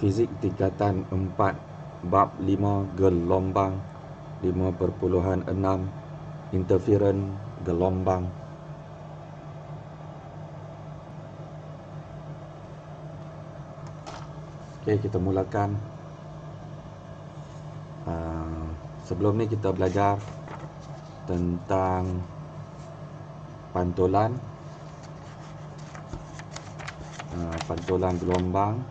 Fizik tingkatan 4 bab 5 gelombang 5.6 interferon gelombang. Okey, kita mulakan. Sebelum ni kita belajar tentang pantulan pantulan gelombang,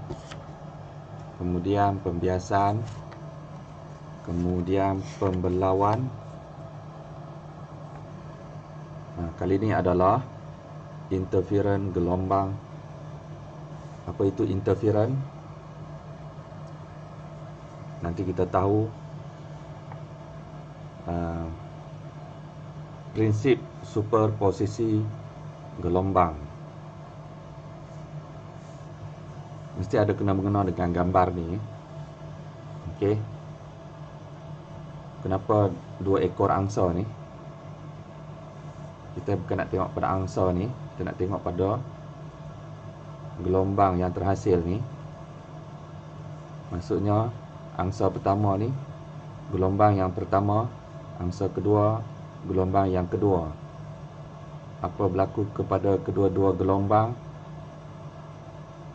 kemudian pembiasan, kemudian pembelauan. Kali ini adalah interferon gelombang. Apa itu interferon? Nanti kita tahu prinsip superposisi gelombang. Mesti ada kena-mengena dengan gambar ni. Okey. Kenapa dua ekor angsa ni? Kita bukan nak tengok pada angsa ni, kita nak tengok pada gelombang yang terhasil ni. Maksudnya angsa pertama ni gelombang yang pertama, angsa kedua gelombang yang kedua. Apa berlaku kepada kedua-dua gelombang?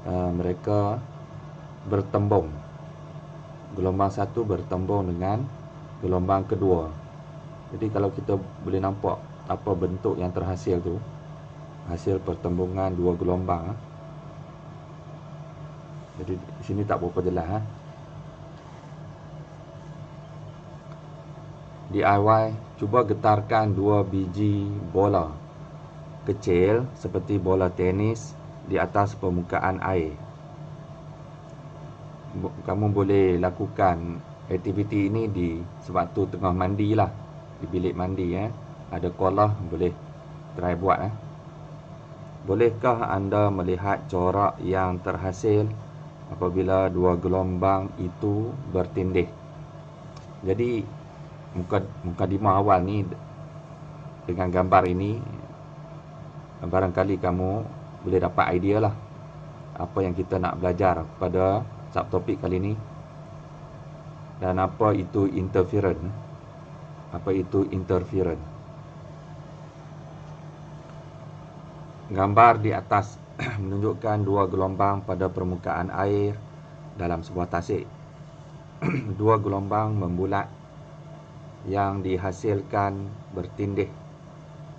Mereka bertembung. Gelombang satu bertembung dengan gelombang kedua. Jadi kalau kita boleh nampak apa bentuk yang terhasil tu, hasil pertembungan dua gelombang. Jadi di sini tak berapa jelas. DIY, cuba getarkan 2 biji bola kecil seperti bola tenis di atas permukaan air. Kamu boleh lakukan aktiviti ini di sewaktu tengah mandi lah, di bilik mandi. Ada kolah, boleh try buat. Bolehkah anda melihat corak yang terhasil apabila dua gelombang itu bertindih? Jadi mukadimah awal ni dengan gambar ini, barangkali kamu boleh dapat idea lah apa yang kita nak belajar pada subtopik kali ini. Dan apa itu interferon? Apa itu interferon? Gambar di atas menunjukkan dua gelombang pada permukaan air dalam sebuah tasik. Dua gelombang membulat yang dihasilkan bertindih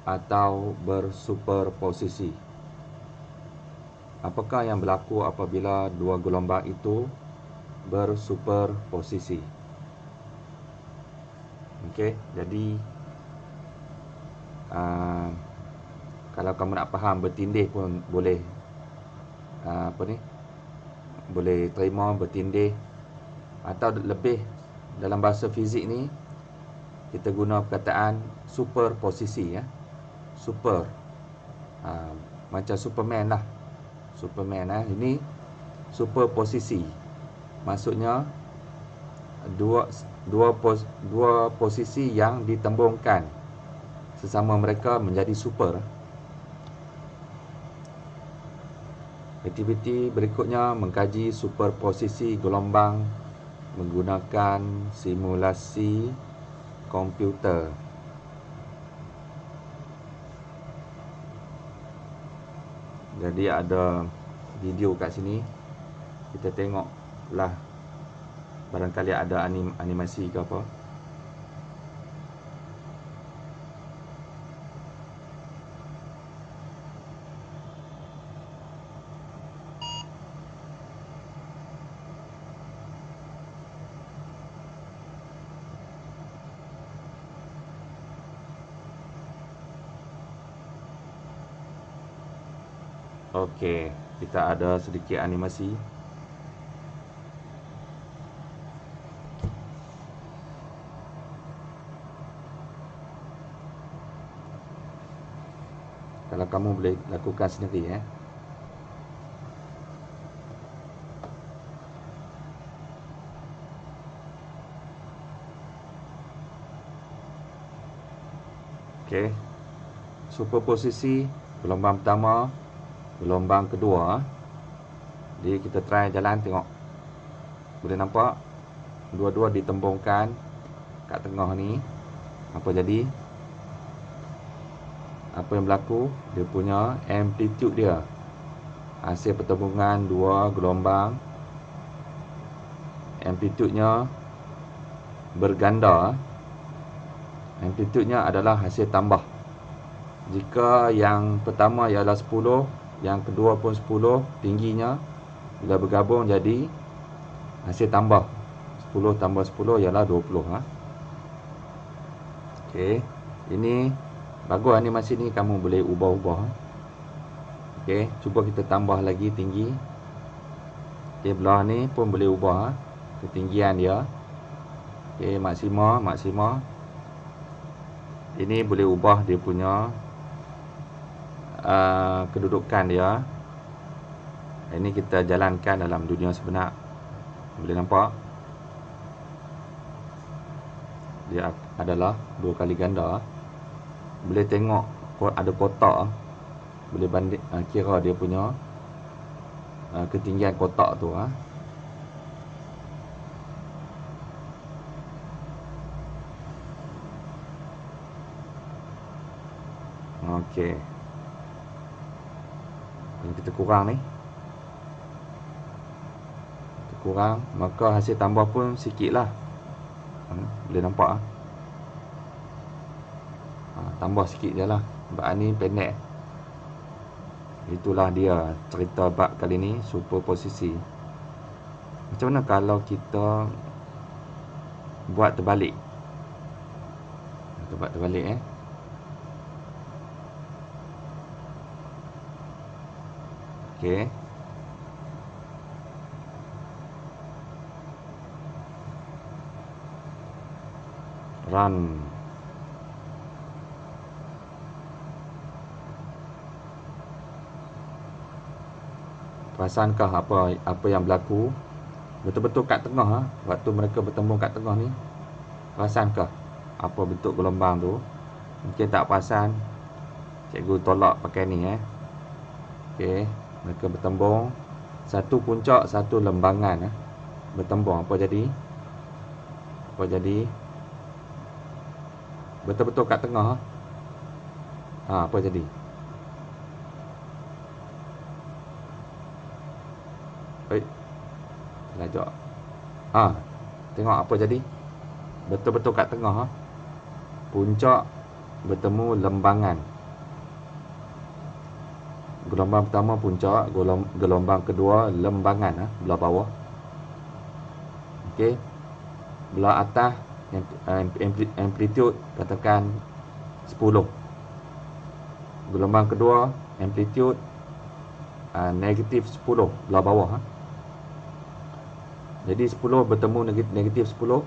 atau bersuperposisi. Apakah yang berlaku apabila dua gelombang itu bersuperposisi? Okey, jadi kalau kamu nak faham bertindih pun boleh boleh terima bertindih, atau lebih dalam bahasa fizik ni kita guna perkataan superposisi. Super, macam Superman lah. Superman ini superposisi. Maksudnya dua posisi yang ditembungkan sesama mereka menjadi super. Aktiviti berikutnya mengkaji superposisi gelombang menggunakan simulasi komputer. Jadi ada video kat sini, kita tengoklah, barangkali ada animasi ke apa. Okey, kita ada sedikit animasi. Kalau kamu boleh lakukan sendiri. Okey. Superposisi gelombang pertama, gelombang kedua. Jadi kita try jalan tengok Boleh nampak? Dua-dua ditembungkan kat tengah ni. Apa jadi? Apa yang berlaku? Dia punya amplitude dia, hasil pertembungan dua gelombang, amplitude-nya berganda. Amplitude-nya adalah hasil tambah. Jika yang pertama ialah 10, yang kedua pun 10, tingginya bila bergabung jadi hasil tambah. 10 tambah 10 ialah 20. Okey, ini bagus animasi ni, kamu boleh ubah-ubah. Okey, cuba kita tambah lagi tinggi. Okey, belah ni pun boleh ubah ketinggian dia. Okey, maksima. Ini boleh ubah dia punya kedudukan dia. Ini kita jalankan dalam dunia sebenar. Boleh nampak? Dia adalah 2 kali ganda. Boleh tengok ada kotak. Boleh banding, kira dia punya ketinggian kotak tu. Okey. Kalau kita kurang ni, kita kurang, maka hasil tambah pun sikit lah. Boleh nampak tambah sikit je lah. Sebab ni pendek. Itulah dia cerita bab kali ni, superposisi. Macam mana kalau kita buat terbalik? Kita buat terbalik Okey. Run. Perasankah apa yang berlaku betul-betul kat tengah waktu mereka bertembung kat tengah ni? Perasankah apa bentuk gelombang tu? Mungkin tak perasan, cikgu tolak pakai ni Okey, mereka bertembung, satu puncak, satu lembangan bertembung. Apa jadi? Betul-betul kat tengah. Apa jadi? Lajak. Tengok apa jadi? Betul-betul kat tengah puncak bertemu lembangan. Gelombang pertama puncak, gelombang kedua lembangan belah bawah. Okey. Belah atas amplitude katakan 10. Gelombang kedua amplitude negatif 10 belah bawah. Jadi 10 bertemu negatif 10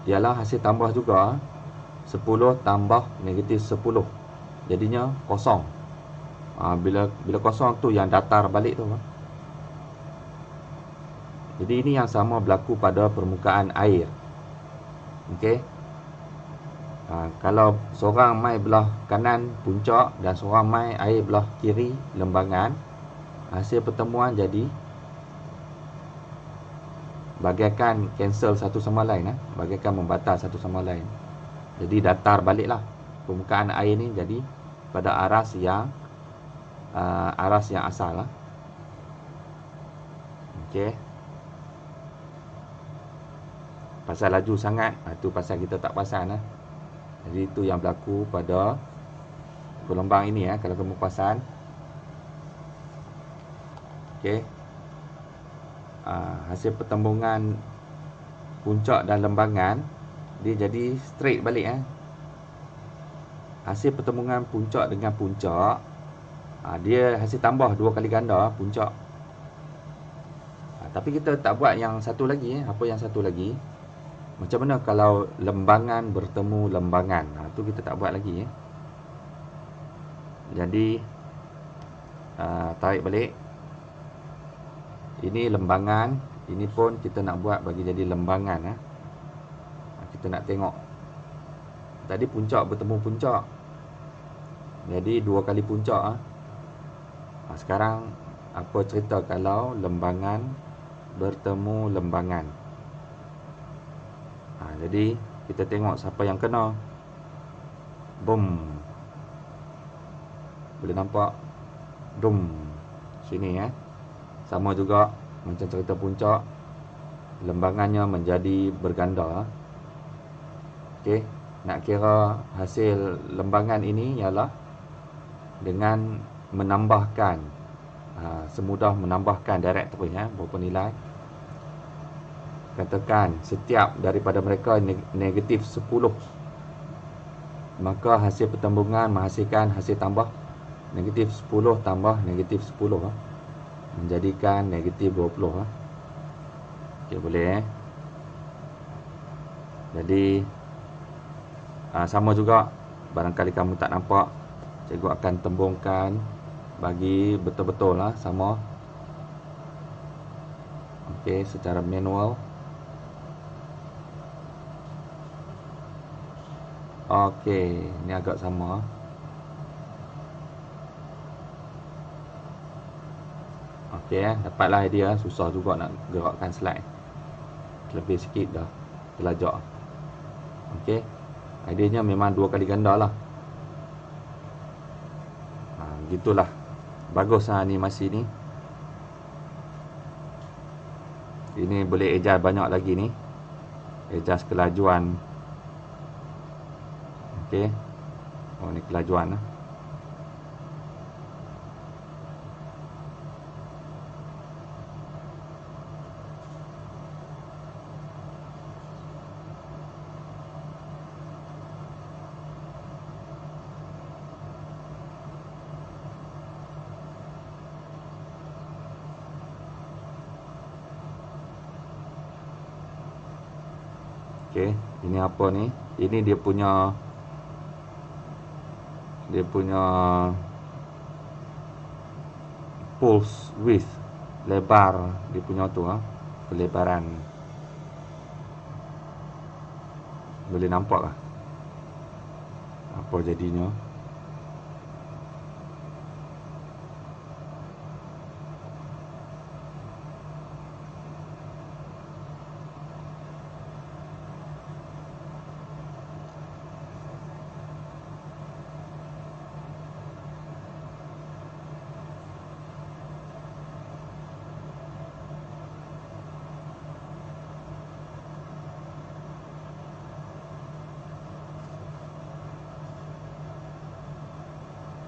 ialah hasil tambah juga. 10 tambah negatif 10 jadinya kosong. Bila kosong tu yang datar balik tu. Jadi ini yang sama berlaku pada permukaan air. Okey. Kalau seorang mai belah kanan puncak dan seorang mai air belah kiri lembangan, hasil pertemuan jadi bagaikan cancel satu sama lain bagaikan membatal satu sama lain. Jadi datar baliklah permukaan air ni jadi pada aras yang asal Okey. Pasal laju sangat, tu pasal kita tak perasan Jadi itu yang berlaku pada gelombang ini kalau kamu perasan. Okey. Hasil pertembungan puncak dan lembangan dia jadi straight balik Hasil pertembungan puncak dengan puncak dia hasil tambah 2 kali ganda puncak. Tapi kita tak buat yang satu lagi apa yang satu lagi? Macam mana kalau lembangan bertemu lembangan? Tu kita tak buat lagi Jadi tarik balik. Ini lembangan, ini pun kita nak buat bagi jadi lembangan Kita nak tengok. Tadi puncak bertemu puncak, jadi 2 kali puncak Sekarang apa cerita kalau lembangan bertemu lembangan. Jadi kita tengok siapa yang kena. Boom. Boleh nampak? Boom. Sini Sama juga macam cerita puncak, lembangannya menjadi berganda. Okey, nak kira hasil lembangan ini ialah dengan menambahkan semudah menambahkan directory berapa nilai. Katakan setiap daripada mereka negatif 10, maka hasil pertembungan menghasilkan hasil tambah negatif 10 tambah negatif 10 menjadikan negatif 20 Okey, boleh Jadi sama juga, barangkali kamu tak nampak, cikgu akan tembungkan bagi betul-betul sama. Okey, secara manual. Okey, ni agak sama. Okey, dapatlah idea. Susah juga nak gerakkan slide. Lebih sikit dah terlajak. Okey, idenya memang 2 kali ganda lah. Begitulah. Bagus animasi ni. Ini boleh adjust banyak lagi ni. Adjust kelajuan. Okey. Oh, ni kelajuan Okey, ini apa ni? Ini dia punya pulse width, lebar dia punya tu kelebaran. Boleh nampak lah apa jadinya.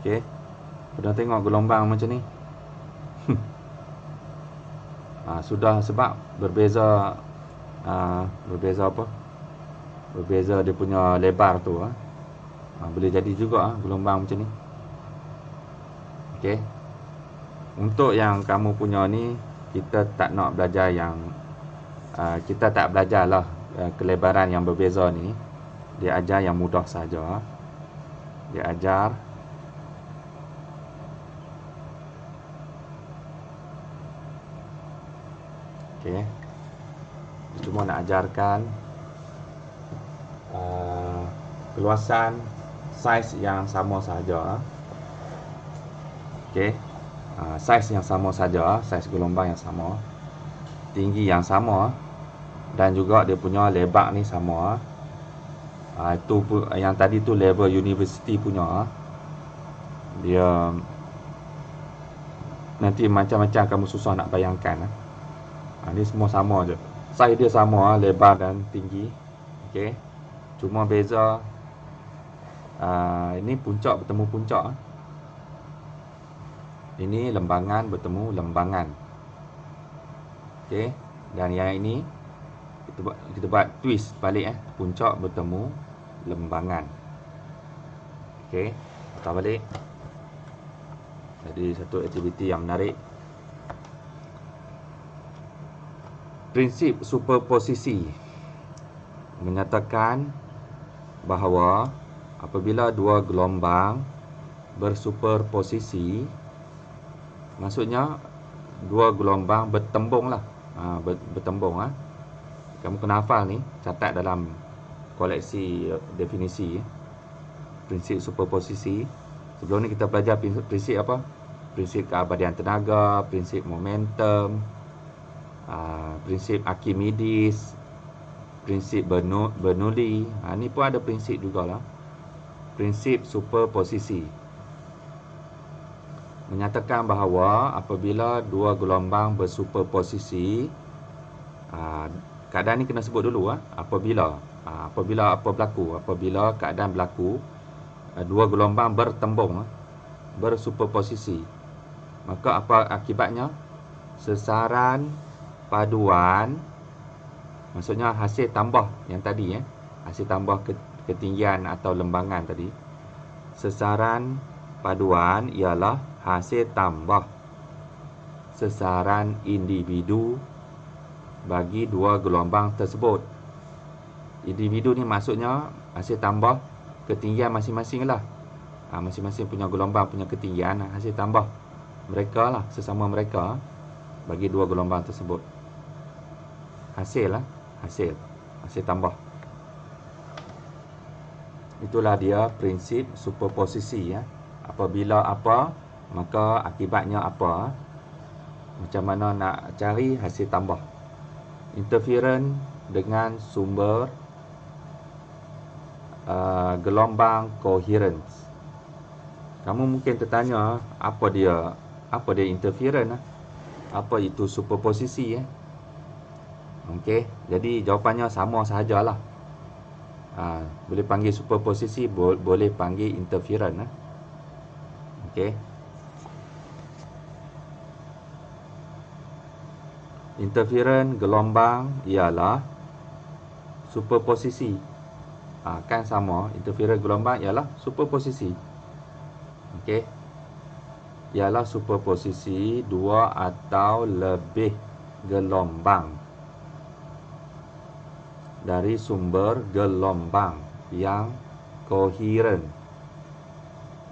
Okey. Sudah tengok gelombang macam ni? Sudah, sebab berbeza apa? Berbeza dia punya lebar tu boleh jadi juga gelombang macam ni. Okey. Untuk yang kamu punya ni, kita tak nak belajar yang kita tak belajarlah kelebaran yang berbeza ni. Dia ajar yang mudah saja. Dia ajar okey. Cuma nak ajarkan keluasan saiz yang sama saja. Okey. Saiz yang sama saja, saiz gelombang yang sama, tinggi yang sama, dan juga dia punya lebar ni sama. Itu yang tadi tu level university punya. Dia nanti macam-macam kamu susah nak bayangkan. Ni semua sama je. Saiz dia sama, lebar dan tinggi. Okey. Cuma beza ini puncak bertemu puncak. Ini lembangan bertemu lembangan. Okey. Dan yang ini kita buat twist balik puncak bertemu lembangan. Okey. Putar balik. Jadi satu aktiviti yang menarik. Prinsip superposisi menyatakan bahawa apabila dua gelombang bersuperposisi, maksudnya dua gelombang bertembung lah. Bertembung. Kamu kena hafal ni, catat dalam koleksi definisi. Prinsip superposisi. Sebelum ni kita belajar prinsip apa? Prinsip keabadian tenaga, prinsip momentum, prinsip Archimedes, prinsip Bernoulli. Ni pun ada prinsip jugalah. Prinsip superposisi menyatakan bahawa apabila dua gelombang bersuperposisi, keadaan ni kena sebut dulu. Apabila apa berlaku? Apabila keadaan berlaku, dua gelombang bertembung, bersuperposisi, maka apa akibatnya? Sesaran paduan, maksudnya hasil tambah yang tadi, hasil tambah ketinggian atau lembangan tadi. Sesaran paduan ialah hasil tambah sesaran individu bagi dua gelombang tersebut. Individu ni maksudnya hasil tambah ketinggian masing-masing lah. Masing-masing punya gelombang punya ketinggian, hasil tambah mereka lah, sesama mereka bagi dua gelombang tersebut. Hasil tambah. Itulah dia prinsip superposisi. Apabila apa, maka akibatnya apa. Macam mana nak cari hasil tambah. Interference dengan sumber gelombang coherence. Kamu mungkin tertanya, apa dia interference? Apa itu superposisi? Okey, jadi jawapannya sama sahajalah. Boleh panggil superposisi, boleh panggil interference. Okey. Interference gelombang ialah superposisi. Kan sama, interference gelombang ialah superposisi. Okey. Ialah superposisi dua atau lebih gelombang dari sumber gelombang yang koheren.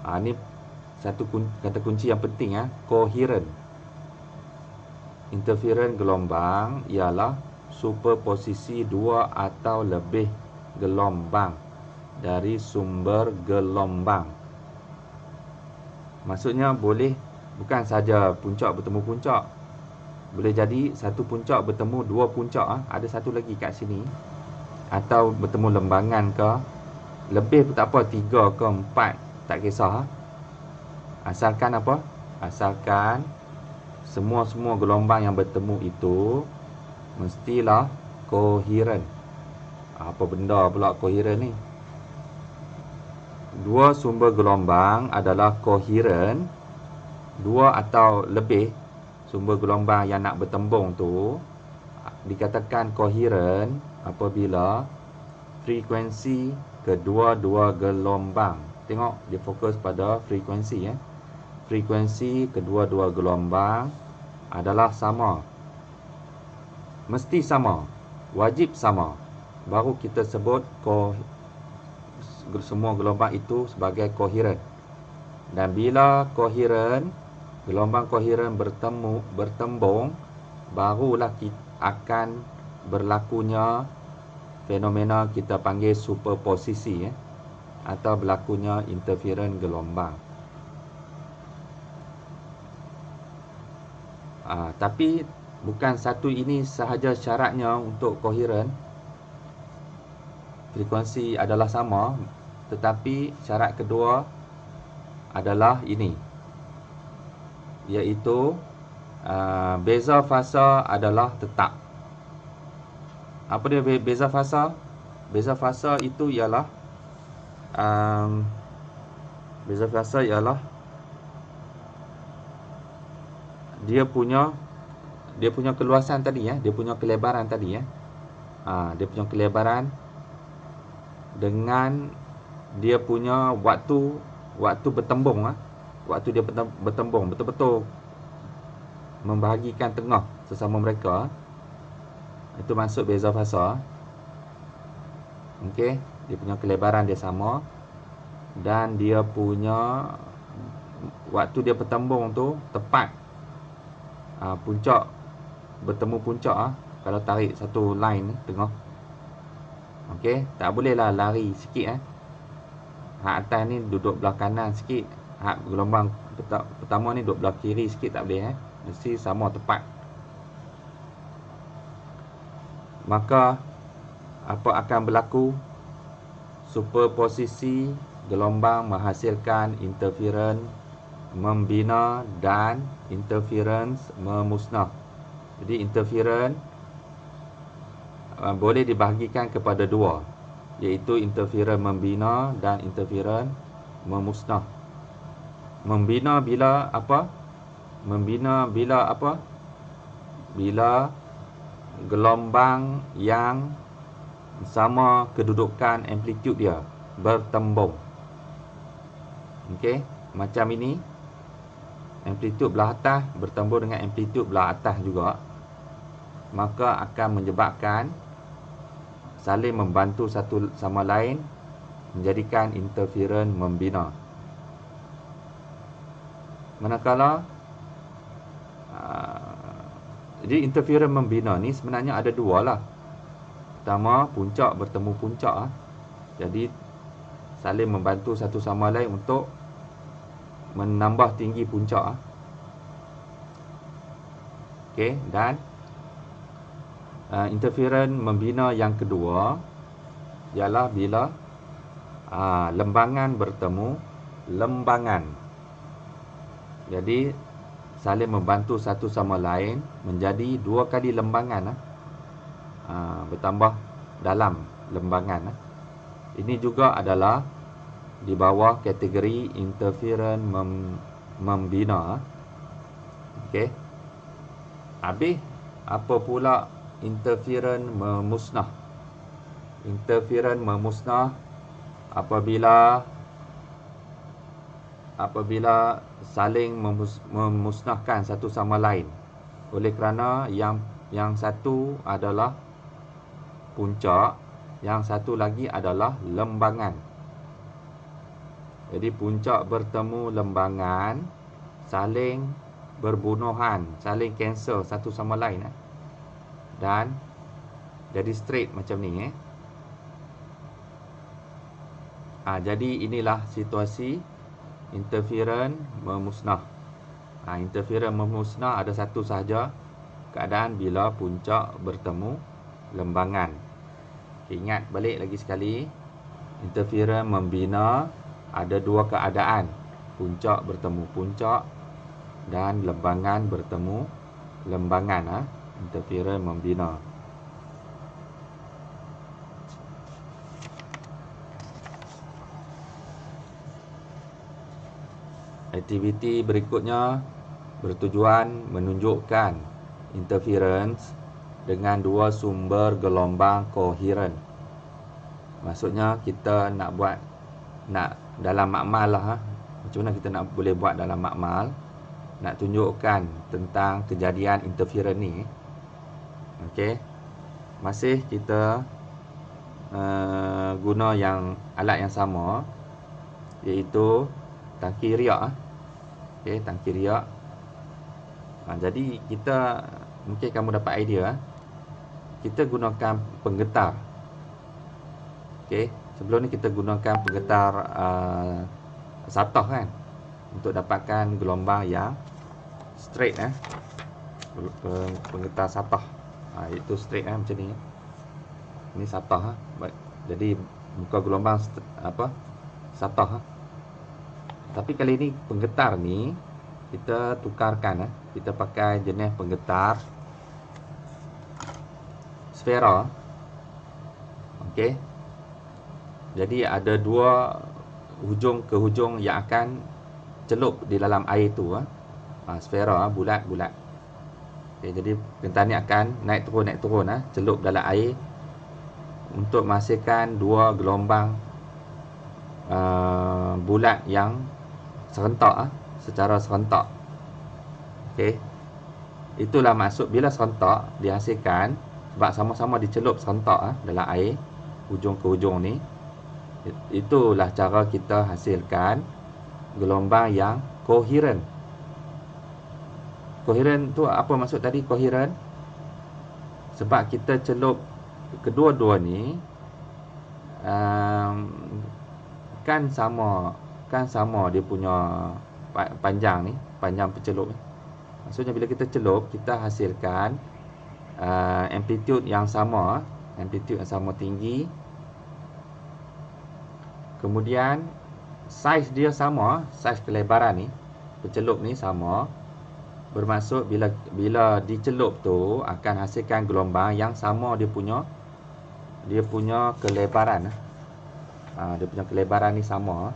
Ini satu kata kunci yang penting, koheren. Interference gelombang ialah superposisi dua atau lebih gelombang dari sumber gelombang. Maksudnya boleh bukan saja puncak bertemu puncak. Boleh jadi satu puncak bertemu dua puncak, ada satu lagi kat sini. Atau bertemu lembangan ke, lebih pun tak apa, 3 ke 4, tak kisah. Asalkan apa? Asalkan semua gelombang yang bertemu itu mestilah koheren. Apa benda pula koheren ni? Dua sumber gelombang adalah koheren. Dua atau lebih sumber gelombang yang nak bertembung tu dikatakan koheren apabila frekuensi kedua-dua gelombang. Tengok, dia fokus pada frekuensi. Frekuensi kedua-dua gelombang adalah sama. Mesti sama. Wajib sama. Baru kita sebut semua gelombang itu sebagai koheren. Dan bila koheren, gelombang koheren bertembung, barulah kita akan berlakunya fenomena kita panggil superposisi, atau berlakunya interference gelombang. Tapi bukan satu ini sahaja syaratnya untuk koheren. Frekuensi adalah sama, tetapi syarat kedua adalah ini, iaitu beza fasa adalah tetap. Apa dia beza fasa? Beza fasa itu ialah dia punya keluasan tadi, dia punya kelebaran tadi, dia punya kelebaran dengan dia punya waktu bertembung, waktu dia bertembung betul-betul membahagikan tengah sesama mereka. Itu maksud beza fasa. Okey, dia punya kelebaran dia sama dan dia punya waktu dia bertembung tu tepat puncak bertemu puncak, kalau tarik satu line tengah. Okey, tak bolehlah lari sikit. Hak atas ni duduk belah kanan sikit, hak gelombang pertama ni duduk belah kiri sikit, tak boleh. Mesti sama tepat. maka apa akan berlaku? Superposisi gelombang menghasilkan interference membina dan interference memusnah. Jadi interference boleh dibahagikan kepada dua, iaitu interference membina dan interference memusnah. Membina bila apa? Membina bila apa? Bila gelombang yang sama kedudukan amplitude dia bertembung. Okey, macam ini. Amplitude belah atas bertembung dengan amplitude belah atas juga, maka akan menyebabkan saling membantu satu sama lain, menjadikan interference membina. Manakala jadi interference membina ni sebenarnya ada dua lah. Pertama, puncak bertemu puncak. Jadi saling membantu satu sama lain untuk menambah tinggi puncak. Okey, dan interference membina yang kedua ialah bila lembangan bertemu lembangan. Jadi saling membantu satu sama lain menjadi dua kali lembangan, bertambah dalam lembangan. Ini juga adalah di bawah kategori interference membina. Okey. Habis, apa pula interference memusnah? Interference memusnah apabila saling memusnahkan satu sama lain, oleh kerana yang satu adalah puncak, yang satu lagi adalah lembangan. Jadi puncak bertemu lembangan, saling berbunuhan, saling cancel satu sama lain, dan jadi straight macam ni. Jadi inilah situasi interference memusnah. Interference memusnah ada satu sahaja, keadaan bila puncak bertemu lembangan. Ingat balik lagi sekali, interference membina ada dua keadaan, puncak bertemu puncak dan lembangan bertemu lembangan. Interference membina. Aktiviti berikutnya bertujuan menunjukkan interference dengan dua sumber gelombang koheren. Maksudnya kita nak dalam makmal lah. Macam mana kita nak boleh buat dalam makmal, nak tunjukkan tentang kejadian interference ni. Okey, masih kita guna alat yang sama, iaitu tangki riak. Okey, tangki riak. Jadi kita, mungkin kamu dapat idea, kita gunakan penggetar. Okey, sebelum ni kita gunakan penggetar satoh kan, untuk dapatkan gelombang yang straight. Penggetar satoh, itu straight macam ni. Ini satoh. Jadi muka gelombang satoh. Tapi kali ni penggetar ni kita tukarkan. Kita pakai jenis penggetar sfera. Okey. Jadi ada dua hujung ke hujung yang akan celup di dalam air tu. Sfera bulat-bulat. Okay, jadi penggetar ni akan naik turun, celup dalam air untuk menghasilkan dua gelombang bulat yang serentak, secara serentak. Okey. Itulah maksud bila serentak dihasilkan, sebab sama-sama dicelup serentak dalam air hujung ke hujung ni. Itulah cara kita hasilkan gelombang yang koheren. Koheren tu apa maksud tadi koheren? Sebab kita celup kedua-dua ni kan sama dia punya panjang ni, panjang pencelup ni. Maksudnya bila kita celup, kita hasilkan amplitude yang sama, tinggi. Kemudian saiz dia sama, saiz kelebaran ni, pencelup ni sama. Bermaksud bila dicelup tu akan hasilkan gelombang yang sama dia punya kelebaran. Dia punya kelebaran ni sama.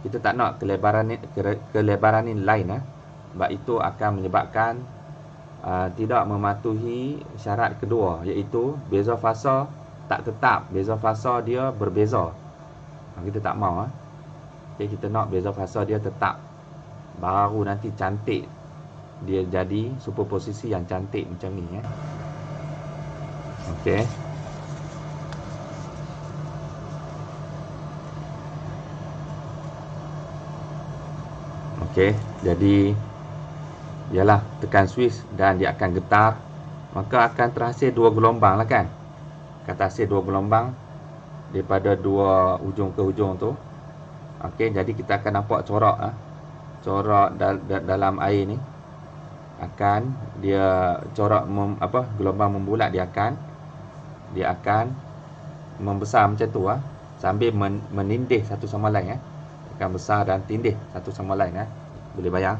Kita tak nak kelebaran ni lain, sebab itu akan menyebabkan tidak mematuhi syarat kedua, iaitu beza fasa tak tetap, beza fasa dia berbeza. Kita tak mau. Kita nak beza fasa dia tetap, baru nanti cantik, dia jadi superposisi yang cantik macam ni. Okey. Okey, jadi ialah tekan switch dan dia akan getar, maka akan terhasil dua gelombang lah kan. Akan terhasil dua gelombang daripada dua ujung ke ujung tu. Okey, jadi kita akan nampak corak dalam air ni. Akan dia corak gelombang membulat, dia akan membesar macam tu, sambil menindih satu sama lain. Akan besar dan tindih satu sama lain. Boleh bayang?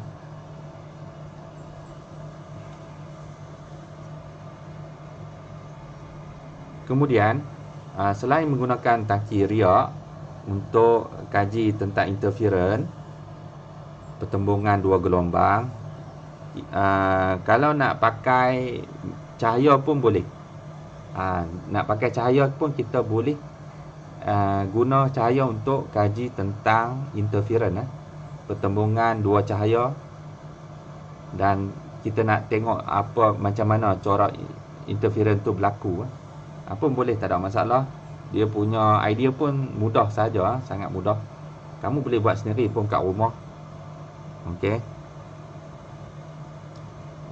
Kemudian selain menggunakan tangki riak untuk kaji tentang interference, pertembungan dua gelombang, kalau nak pakai cahaya pun boleh. Nak pakai cahaya pun kita boleh guna cahaya untuk kaji tentang interference, pertembungan dua cahaya, dan kita nak tengok macam mana corak interference tu berlaku. Pun boleh, tak ada masalah. Dia punya idea pun mudah saja, sangat mudah. Kamu boleh buat sendiri pun kat rumah. Okey.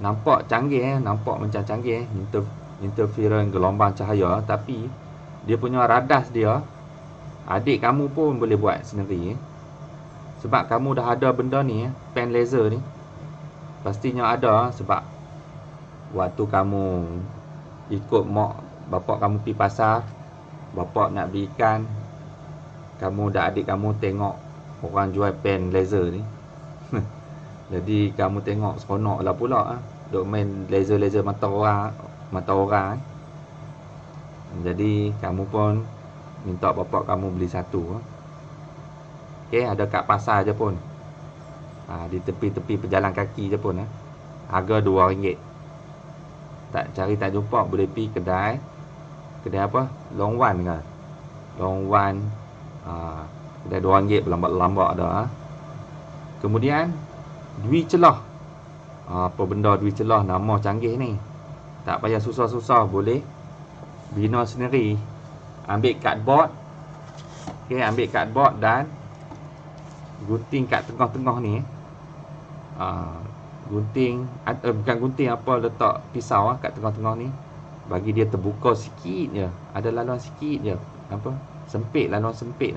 Nampak canggih, nampak macam canggih interference gelombang cahaya, tapi dia punya radas dia, adik kamu pun boleh buat sendiri. Sebab kamu dah ada benda ni, pen laser ni. Pastinya ada, sebab waktu kamu ikut mak bapak kamu pergi pasar, bapak nak beli ikan, kamu dah adik kamu tengok orang jual pen laser ni. Jadi kamu tengok seronok lah pula, duk main laser-laser mata orang. Jadi kamu pun minta bapak kamu beli satu. Okey, ada kat pasar je pun. Di tepi-tepi pejalan kaki je pun. Harga RM2. Tak jumpa, boleh pergi kedai apa? Long One ke? Long One. Kedai RM2 berlambak-lambak ada. Kemudian dui celah. Apa benda dui celah, nama canggih ni. Tak payah susah-susah, boleh bina sendiri. Ambil cardboard. Okey, ambil cardboard dan gunting kat tengah-tengah ni. Gunting, bukan gunting, letak pisau kat tengah-tengah ni. Bagi dia terbuka sikit je. Ada laluan sikit je. Sempit, laluan sempit.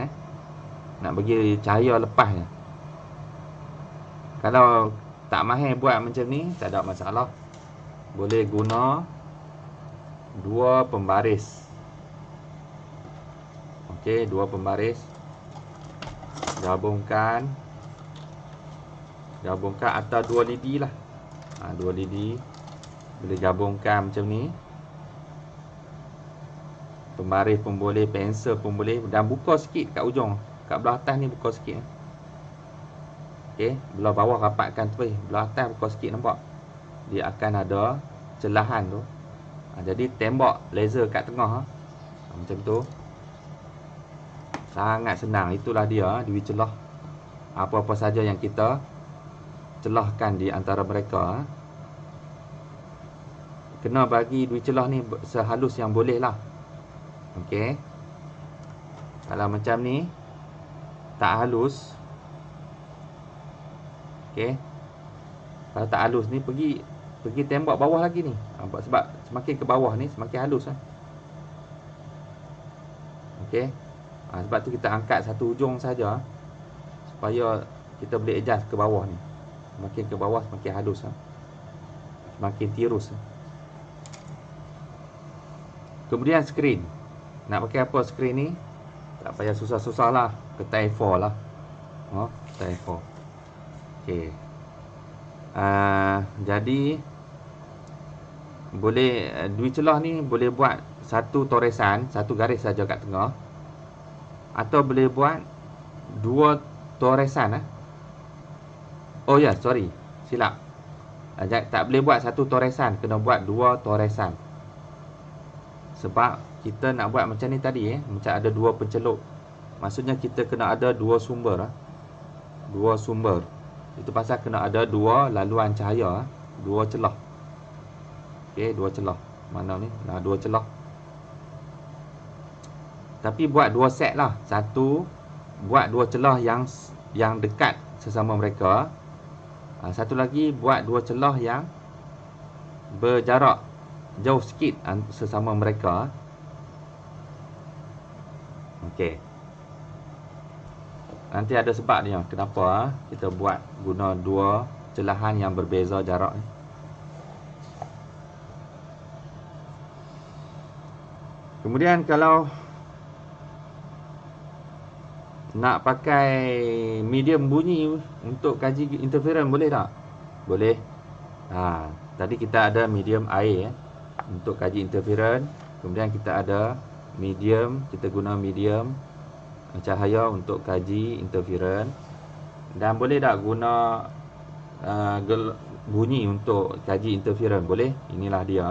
Nak bagi cahaya lepas je. Kalau tak mahir buat macam ni, tak ada masalah. Boleh guna dua pembaris. Okey, dua pembaris. Gabungkan atau dua lidi lah. Dua lidi boleh gabungkan macam ni. Pembaris pun boleh, pensel pun boleh, dan buka sikit kat ujung. Kat belah atas ni buka sikit. Okey, belah bawah rapatkan tu, belah atas buka sikit, nampak? Dia akan ada celahan tu. Jadi tembak laser kat tengah. Macam tu. Sangat senang. Itulah dia, dui celah. Apa-apa saja yang kita celahkan di antara mereka. Kena bagi dui celah ni sehalus yang boleh lah. Okey. Kalau macam ni tak halus. Okey. Kalau tak halus ni, pergi tembak bawah lagi ni. Sebab semakin ke bawah ni semakin halus lah. Okey. Sebab tu kita angkat satu ujung saja, supaya kita boleh adjust ke bawah ni. Semakin ke bawah semakin halus, semakin tirus. Kemudian skrin. Nak pakai apa skrin ni? Tak payah susah-susah lah. Ketai A4 lah. Ketai A4. Okey. Jadi boleh dua celah ni boleh buat satu toresan, satu garis saja kat tengah, atau boleh buat dua toresan. Oh ya, sorry, silap. Tak boleh buat satu toresan, kena buat dua toresan. Sebab kita nak buat macam ni tadi, macam ada dua pencelup. Maksudnya kita kena ada dua sumber. Dua sumber. Itu pasal kena ada dua laluan cahaya, dua celah. Okey, dua celah. Mana ni? Nah, dua celah. Tapi buat dua set lah. Satu, buat dua celah yang dekat sesama mereka. Satu lagi, buat dua celah yang berjarak jauh sikit sesama mereka. Okey. Nanti ada sebab dia kenapa kita buat guna dua celahan yang berbeza jarak ni. Kemudian kalau nak pakai medium bunyi untuk kaji interference, boleh tak? Boleh. Tadi kita ada medium air untuk kaji interference. Kemudian kita ada medium, kita guna medium cahaya untuk kaji interference. Dan boleh tak guna bunyi untuk kaji interference? Boleh. Inilah dia.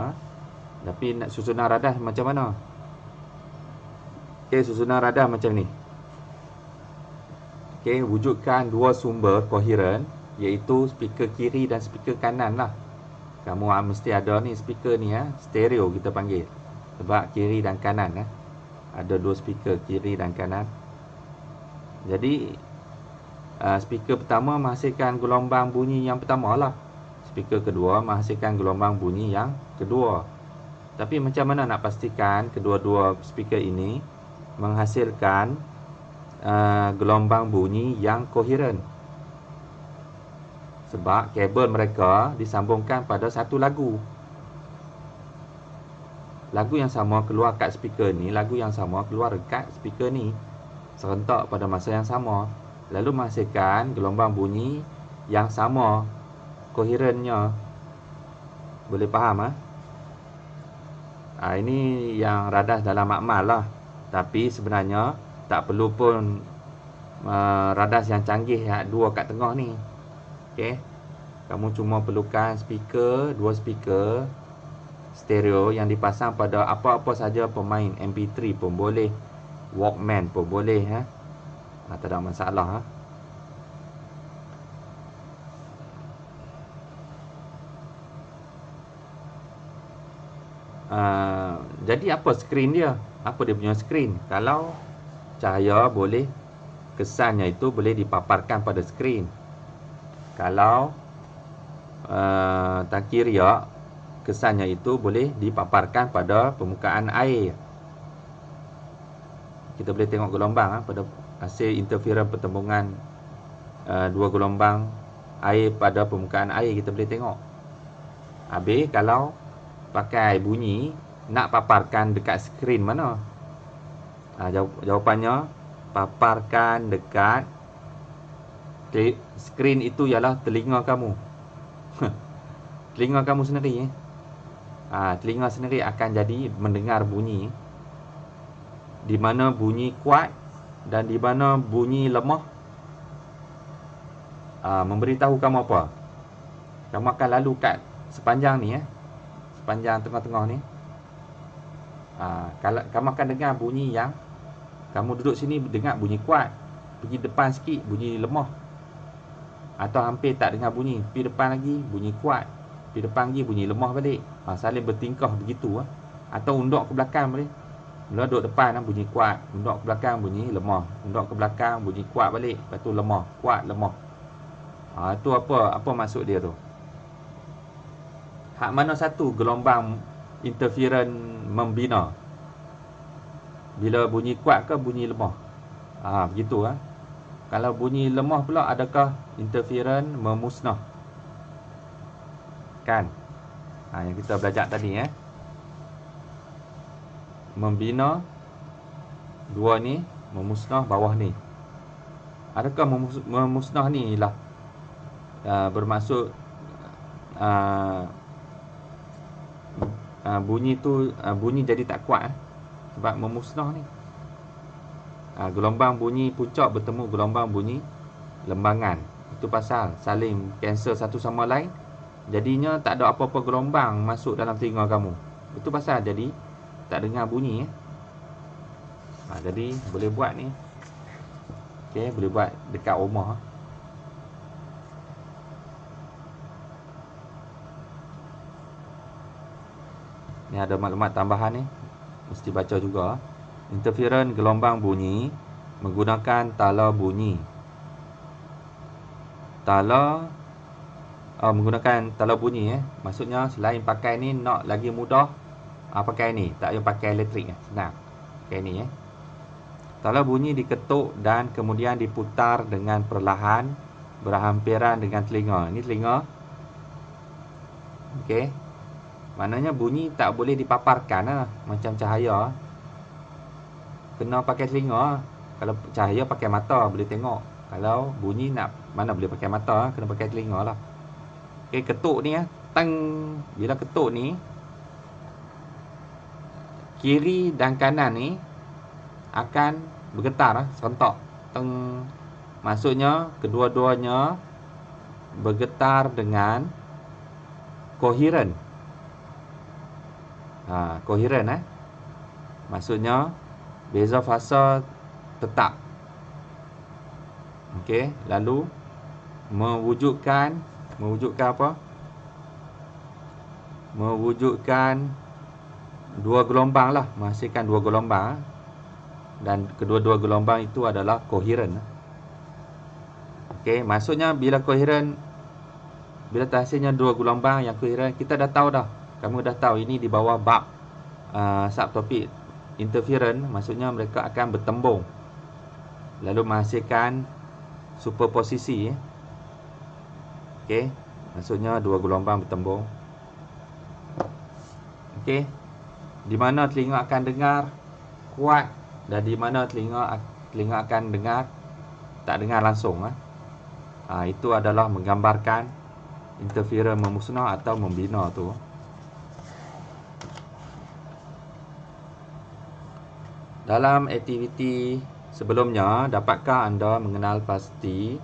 Tapi nak susunan radah macam mana? Okey, susunan radah macam ni. Okey, wujudkan dua sumber koheren, iaitu speaker kiri dan speaker kanan lah. Kamu mesti ada ni speaker ni, stereo kita panggil. Sebab kiri dan kanan, ada dua speaker kiri dan kanan. Jadi speaker pertama menghasilkan gelombang bunyi yang pertama lah. Speaker kedua menghasilkan gelombang bunyi yang kedua. Tapi macam mana nak pastikan kedua-dua speaker ini menghasilkan gelombang bunyi yang koheren? Sebab kabel mereka disambungkan pada satu lagu. Lagu yang sama keluar kat speaker ni, lagu yang sama keluar dekat speaker ni, serentak pada masa yang sama, lalu menghasilkan gelombang bunyi yang sama koherennya. Boleh faham? Ini yang radas dalam makmal lah. Tapi sebenarnya tak perlu pun radas yang canggih dua kat tengah ni. Okey. Kamu cuma perlukan speaker, dua speaker stereo yang dipasang pada apa-apa saja pemain MP3 pun boleh, Walkman pun boleh, tak ada masalah. Jadi apa skrin dia? Apa dia punya skrin? Kalau cahaya boleh, kesannya itu boleh dipaparkan pada skrin. Kalau tangki riak, kesannya itu boleh dipaparkan pada permukaan air. Kita boleh tengok gelombang pada hasil interference pertembungan dua gelombang air pada permukaan air, kita boleh tengok. Habis kalau pakai bunyi, nak paparkan dekat skrin mana? Jawapannya, paparkan dekat skrin itu ialah telinga kamu. Telinga kamu sendiri. Telinga sendiri akan jadi mendengar bunyi. Di mana bunyi kuat dan di mana bunyi lemah. Memberitahu kamu apa? Kamu akan lalu kat sepanjang ni, sepanjang tengah-tengah ni. Kalau kamu akan dengar bunyi yang kamu duduk sini dengar bunyi kuat, pergi depan sikit bunyi lemah, atau hampir tak dengar bunyi, pergi depan lagi bunyi kuat, pergi depan lagi bunyi lemah balik. Saling bertingkah begitu. Atau unduk ke belakang boleh. Mula duduk depan bunyi kuat, unduk ke belakang bunyi lemah, unduk ke belakang bunyi kuat balik, lepas tu lemah, kuat, lemah. Itu apa maksud dia tu? Hak mana satu gelombang interference membina? Bila bunyi kuat ke bunyi lemah? Begitu. Kalau bunyi lemah pula, adakah interference memusnah? Kan? Yang kita belajar tadi. membina, dua ni memusnah bawah ni. Adakah memusnah ni lah bermaksud bunyi tu bunyi jadi tak kuat sebab memusnah ni. Gelombang bunyi puncak bertemu gelombang bunyi lembangan. Itu pasal saling cancel satu sama lain. Jadinya tak ada apa-apa gelombang masuk dalam telinga kamu. Itu pasal jadi tak dengar bunyi. Jadi boleh buat ni. Okey, boleh buat dekat rumah. Ni ada maklumat tambahan ni. Mesti baca juga. Interferon gelombang bunyi menggunakan tala bunyi. Menggunakan tala bunyi maksudnya selain pakai ni nak lagi mudah pakai ni, tak payah pakai elektrik senang. Pakai ni Tala bunyi diketuk dan kemudian diputar dengan perlahan berhampiran dengan telinga. Ini telinga. Okey. Maknanya bunyi tak boleh dipaparkan macam cahaya. Kena pakai telinga. Kalau cahaya pakai mata boleh tengok. Kalau bunyi nak mana boleh pakai mata, kena pakai telinga lah. Okey, ketuk ni tang. Bila ketuk ni, kiri dan kanan ni akan bergetar serentak. Teng. Maksudnya kedua-duanya bergetar dengan koheren. Koheren maksudnya beza fasa tetap. Okey, lalu mewujudkan apa? Mewujudkan dua gelombang lah, menghasilkan dua gelombang dan kedua-dua gelombang itu adalah koheren. Okey, maksudnya bila koheren, bila terhasilnya dua gelombang yang koheren, kita dah tahu dah. Kamu dah tahu ini di bawah bab subtopik interferon, maksudnya mereka akan bertembung lalu menghasilkan superposisi. Okey, maksudnya dua gelombang bertembung. Okey, di mana telinga akan dengar kuat dan di mana telinga akan dengar tak dengar langsung. Itu adalah menggambarkan interferon memusnah atau membina tu. Dalam aktiviti sebelumnya, dapatkah anda mengenal pasti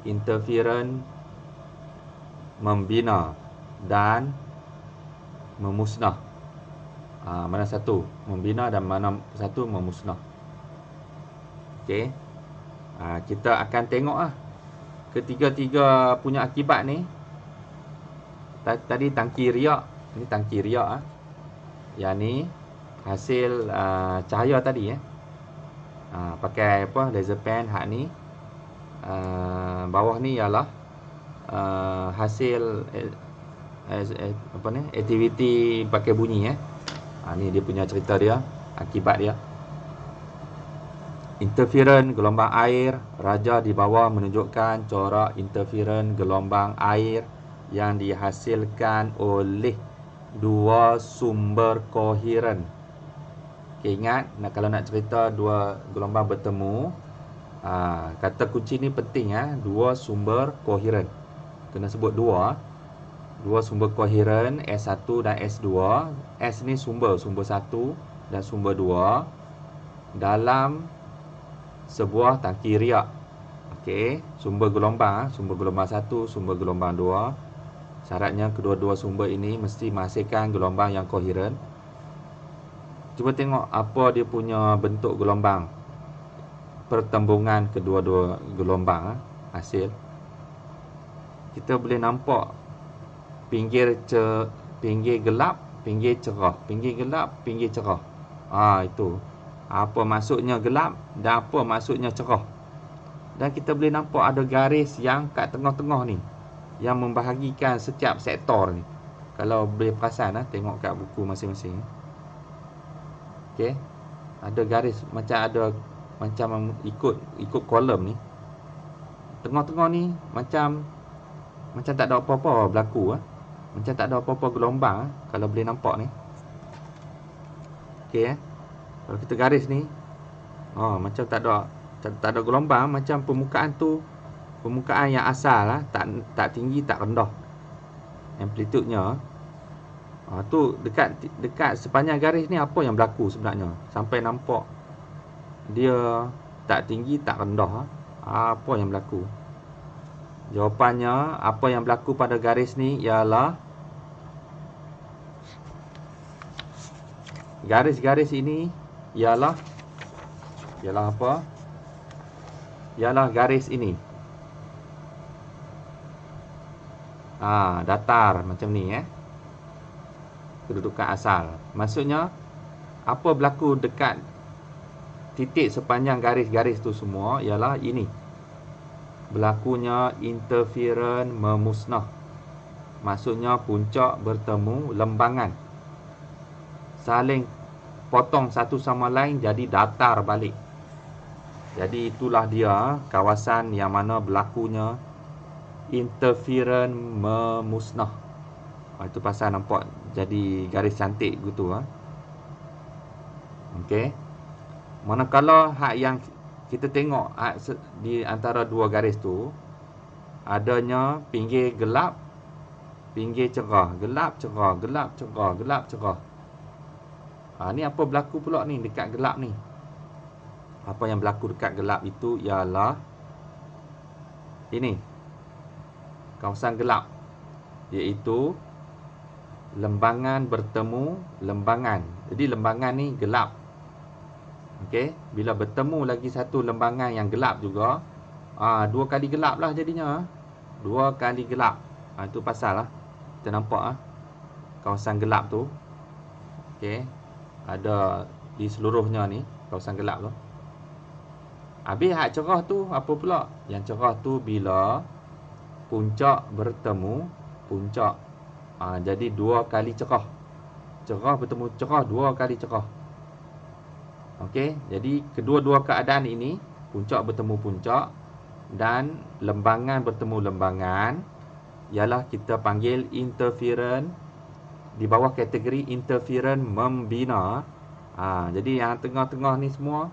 interferon membina dan memusnah? Mana satu membina dan mana satu memusnah? Okey. Kita akan tengok ketiga-tiga punya akibat ni. Tadi tangki riak, ni tangki riak yang ni hasil cahaya tadi pakai apa laser pen. Hak ni bawah ni ialah hasil apa ni aktiviti pakai bunyi. Ni dia punya cerita dia, akibat dia. Interferon gelombang air, raja di bawah menunjukkan corak interferon gelombang air yang dihasilkan oleh dua sumber koheren. Okay, ingat kalau nak cerita dua gelombang bertemu, kata kunci ni penting dua sumber koheren. Kena sebut dua sumber koheren, S1 dan S2. S ni sumber 1 dan sumber 2 dalam sebuah tangki riak. Okey, sumber gelombang 1, sumber gelombang 2. Syaratnya kedua-dua sumber ini mesti menghasilkan gelombang yang koheren. Cuba tengok apa dia punya bentuk gelombang, pertembungan kedua-dua gelombang hasil. Kita boleh nampak pinggir gelap, pinggir cerah, pinggir gelap, pinggir cerah. Itu apa maksudnya gelap dan apa maksudnya cerah. Dan kita boleh nampak ada garis yang kat tengah-tengah ni yang membahagikan setiap sektor ni. Kalau boleh perasan tengok kat buku masing-masing. Okey, ada garis macam ikut kolom ni. Tengah-tengah ni macam tak ada apa-apa berlaku. Macam tak ada apa-apa gelombang kalau boleh nampak ni. Okey Kalau kita garis ni, macam tak ada gelombang, macam permukaan tu, permukaan yang asal lah, tak tinggi, tak rendah. Amplitudenya tu dekat sepanjang garis ni apa yang berlaku sebenarnya? Sampai nampak dia tak tinggi, tak rendah. Apa yang berlaku? Jawapannya, apa yang berlaku pada garis ni ialah garis-garis ini ialah apa? Ialah garis ini. Datar macam ni kedudukan asal. Maksudnya apa berlaku dekat titik sepanjang garis-garis tu semua ialah ini. Berlakunya interference memusnah. Maksudnya puncak bertemu lembangan, saling potong satu sama lain, jadi datar balik. Jadi itulah dia kawasan yang mana berlakunya interference memusnah. Itu pasal nampak jadi garis cantik gitu. Okey. Manakala hak yang kita tengok di antara dua garis tu adanya pinggir gelap, pinggir cerah, gelap cerah, gelap cerah, gelap cerah. Ni apa berlaku pula ni dekat gelap ni? Apa yang berlaku dekat gelap itu ialah ini, kawasan gelap, iaitu lembangan bertemu lembangan. Jadi lembangan ni gelap. Okey, bila bertemu lagi satu lembangan yang gelap juga, dua kali gelap lah jadinya. Dua kali gelap. Itu pasal lah kita nampak kawasan gelap tu. Okey, ada di seluruhnya ni kawasan gelap tu. Habis hak cerah tu apa pula? Yang cerah tu bila puncak bertemu puncak. Jadi dua kali cerah. Cerah bertemu cerah, dua kali cerah. Okey, jadi kedua-dua keadaan ini, puncak bertemu puncak dan lembangan bertemu lembangan, ialah kita panggil interference, di bawah kategori interference membina. Jadi yang tengah-tengah ni semua,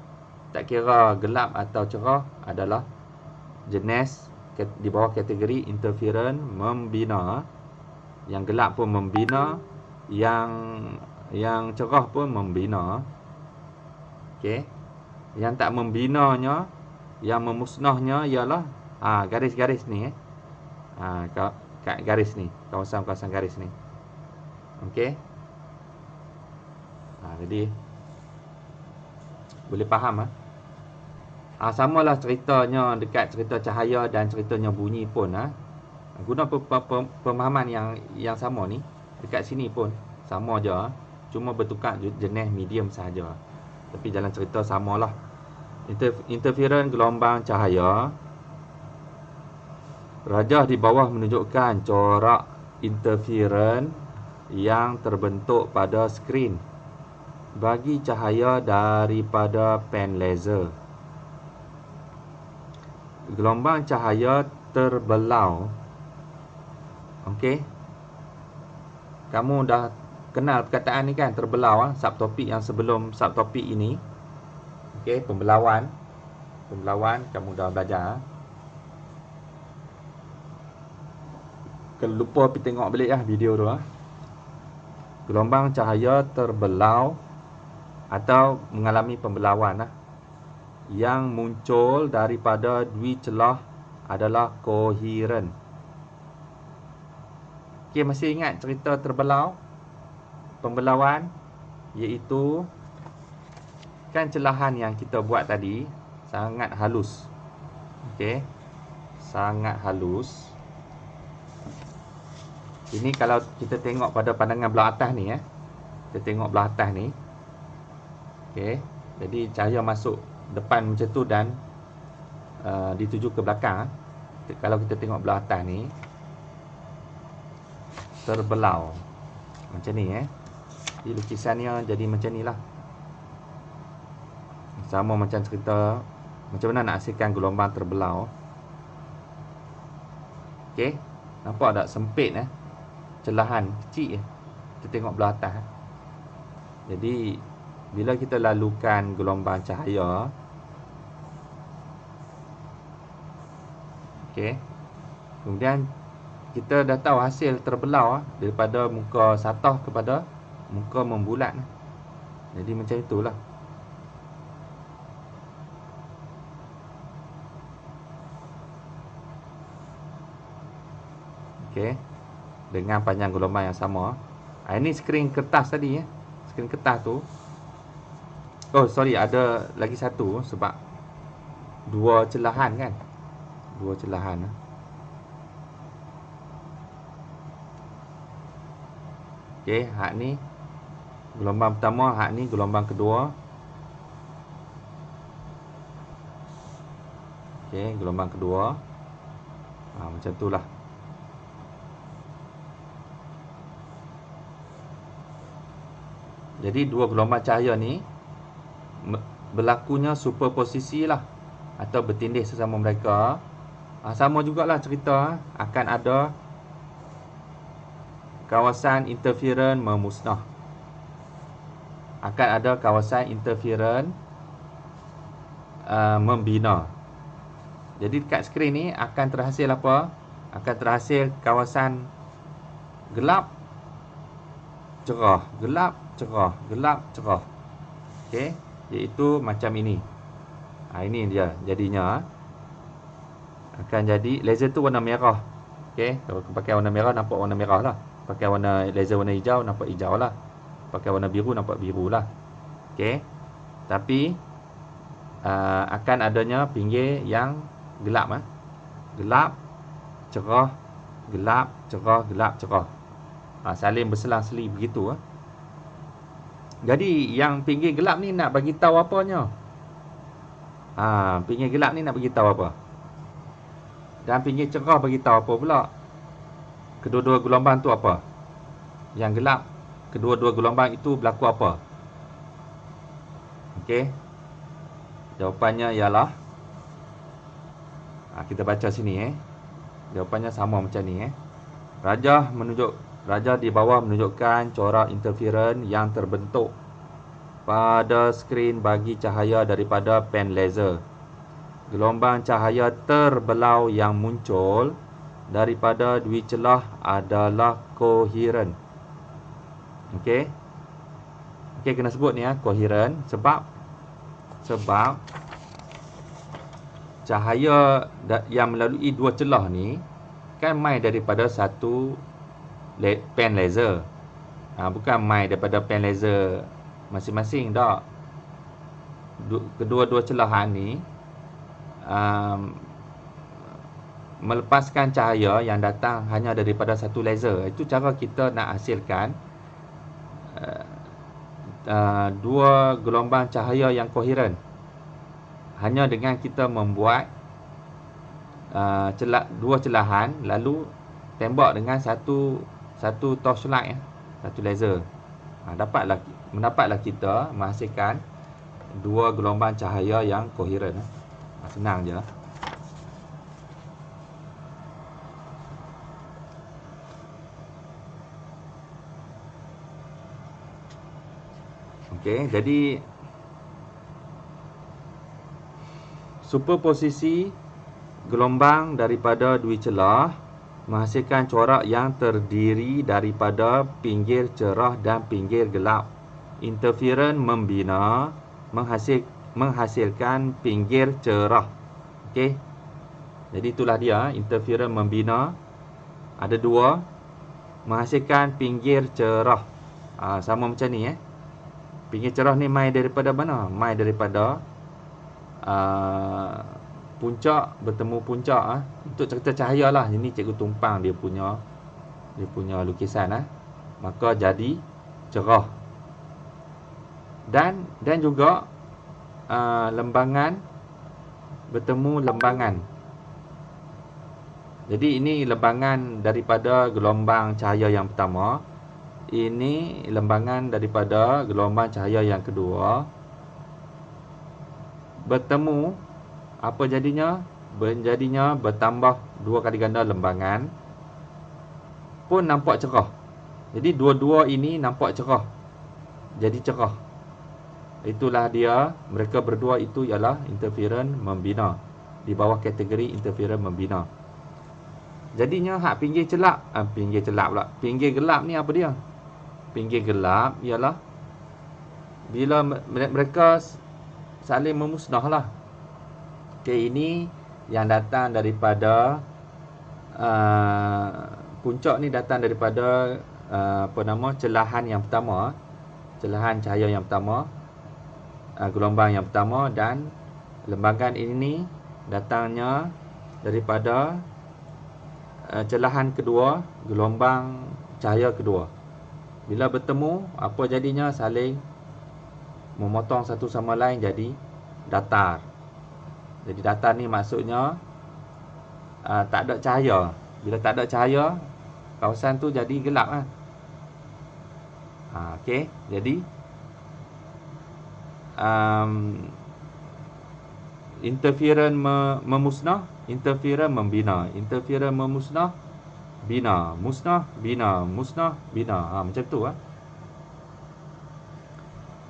tak kira gelap atau cerah, adalah jenis di bawah kategori interference membina. Yang gelap pun membina, yang cerah pun membina. Okey. Yang tak membinanya, yang memusnahnya ialah garis-garis ni garis ni, kawasan-kawasan garis ni. Okey. Jadi boleh faham samalah ceritanya dekat cerita cahaya dan ceritanya bunyi pun guna pemahaman yang sama ni. Dekat sini pun sama je, cuma bertukar jenis medium sahaja. Tapi jalan cerita samalah. Interference gelombang cahaya. Rajah di bawah menunjukkan corak interference yang terbentuk pada skrin bagi cahaya daripada pen laser. Gelombang cahaya terbelau. Okey. Kamu dah kenal perkataan ni kan, terbelau subtopik yang sebelum subtopik ini. Okey, pembelauan kamu dah belajar. Kalau lupa pergi tengok balik video tu Gelombang cahaya terbelau atau mengalami pembelauan yang muncul daripada dui celah adalah koheren. Okey, masih ingat cerita terbelau? Pembelauan iaitu kan celahan yang kita buat tadi sangat halus. Okey, sangat halus. Ini kalau kita tengok pada pandangan belah atas ni kita tengok belah atas ni. Okey, jadi cahaya masuk depan macam tu dan dituju ke belakang. Kalau kita tengok belah atas ni, terbelau macam ni Jadi lukisannya jadi macam ni lah. Sama macam cerita macam mana nak hasilkan gelombang terbelau. Okey, nampak tak sempit celahan kecil Kita tengok belah atas. Jadi bila kita lalukan gelombang cahaya, okey, kemudian kita dah tahu hasil terbelau daripada muka satah kepada muka membulat. Jadi macam itulah. Okey, dengan panjang gelombang yang sama. Ini skrin kertas tadi ya. Skrin kertas tu. Oh sorry, ada lagi satu sebab dua celahan kan. Dua celahan. Okey, hak ni gelombang pertama, hak ni gelombang kedua. Okey, gelombang kedua. Macam itulah. Jadi dua gelombang cahaya ni berlakunya superposisi lah, atau bertindih sesama mereka. Sama jugalah cerita, akan ada kawasan interferon memusnah. Akan ada kawasan interferon membina. Jadi dekat skrin ni akan terhasil apa? Akan terhasil kawasan gelap, cerah, gelap, cerah, gelap, cerah. Okey, iaitu macam ini. Ini dia jadinya. Akan jadi laser tu warna merah. Okey, kalau pakai warna merah nampak warna merah lah. Pakai warna laser warna hijau nampak hijau lah. Pakai warna biru nampak biru lah. Okey. Tapi akan adanya pinggir yang gelap. Gelap, cerah, gelap, cerah, gelap, cerah. Saling berselang-seli begitu. Jadi yang pinggir gelap ni nak bagi tahu apanya? Pinggir gelap ni nak bagi tahu apa? Dan pinggir cerah bagi tahu apa pula? Kedua-dua gelombang tu apa? Yang gelap, kedua-dua gelombang itu berlaku apa? Okey. Jawapannya ialah kita baca sini Jawapannya sama macam ni Rajah di bawah menunjukkan corak interferon yang terbentuk pada skrin bagi cahaya daripada pen laser. Gelombang cahaya terbelau yang muncul daripada dui celah adalah koheren. Okey. Okey, kena sebut ni koheren sebab cahaya yang melalui dua celah ni kan mai daripada satu pen laser. Bukan mai daripada pen laser masing-masing tak. Kedua-dua celahan ni melepaskan cahaya yang datang hanya daripada satu laser. Itu cara kita nak hasilkan dua gelombang cahaya yang koheren. Hanya dengan kita membuat dua celahan lalu tembak dengan satu torchlight, satu laser. Mendapatlah kita menghasilkan dua gelombang cahaya yang koheren. Senang je. Okey, jadi superposisi gelombang daripada dui celah menghasilkan corak yang terdiri daripada pinggir cerah dan pinggir gelap. Interferon membina menghasilkan pinggir cerah. Okey. Jadi itulah dia, interferon membina ada dua, menghasilkan pinggir cerah. Sama macam ni Pinggir cerah ni mai daripada mana? Mai daripada puncak bertemu puncak. Untuk cerita cahaya lah. Ini cikgu tumpang dia punya lukisan maka jadi cerah. Dan juga lembangan bertemu lembangan. Jadi ini lembangan daripada gelombang cahaya yang pertama. Ini lembangan daripada gelombang cahaya yang kedua. Bertemu, apa jadinya? Jadinya bertambah dua kali ganda lembangan. Pun nampak cerah. Jadi dua-dua ini nampak cerah. Jadi cerah. itulah dia, mereka berdua itu ialah interferon membina, di bawah kategori interferon membina. Jadinya hak pinggir celap, pinggir gelap ni apa dia? Pinggir gelap ialah bila mereka saling memusnah lah. Okay, ini yang datang daripada puncak ni datang daripada celahan yang pertama, celahan cahaya yang pertama, gelombang yang pertama, dan lembagan ini datangnya daripada celahan kedua, gelombang cahaya kedua. Bila bertemu, apa jadinya? Saling memotong satu sama lain jadi datar. Jadi datar ni maksudnya tak ada cahaya. Bila tak ada cahaya, kawasan tu jadi gelap lah. Okey, jadi interferon memusnah, interferon membina, interferon memusnah, bina, musnah, bina, musnah, bina. Macam tu lah.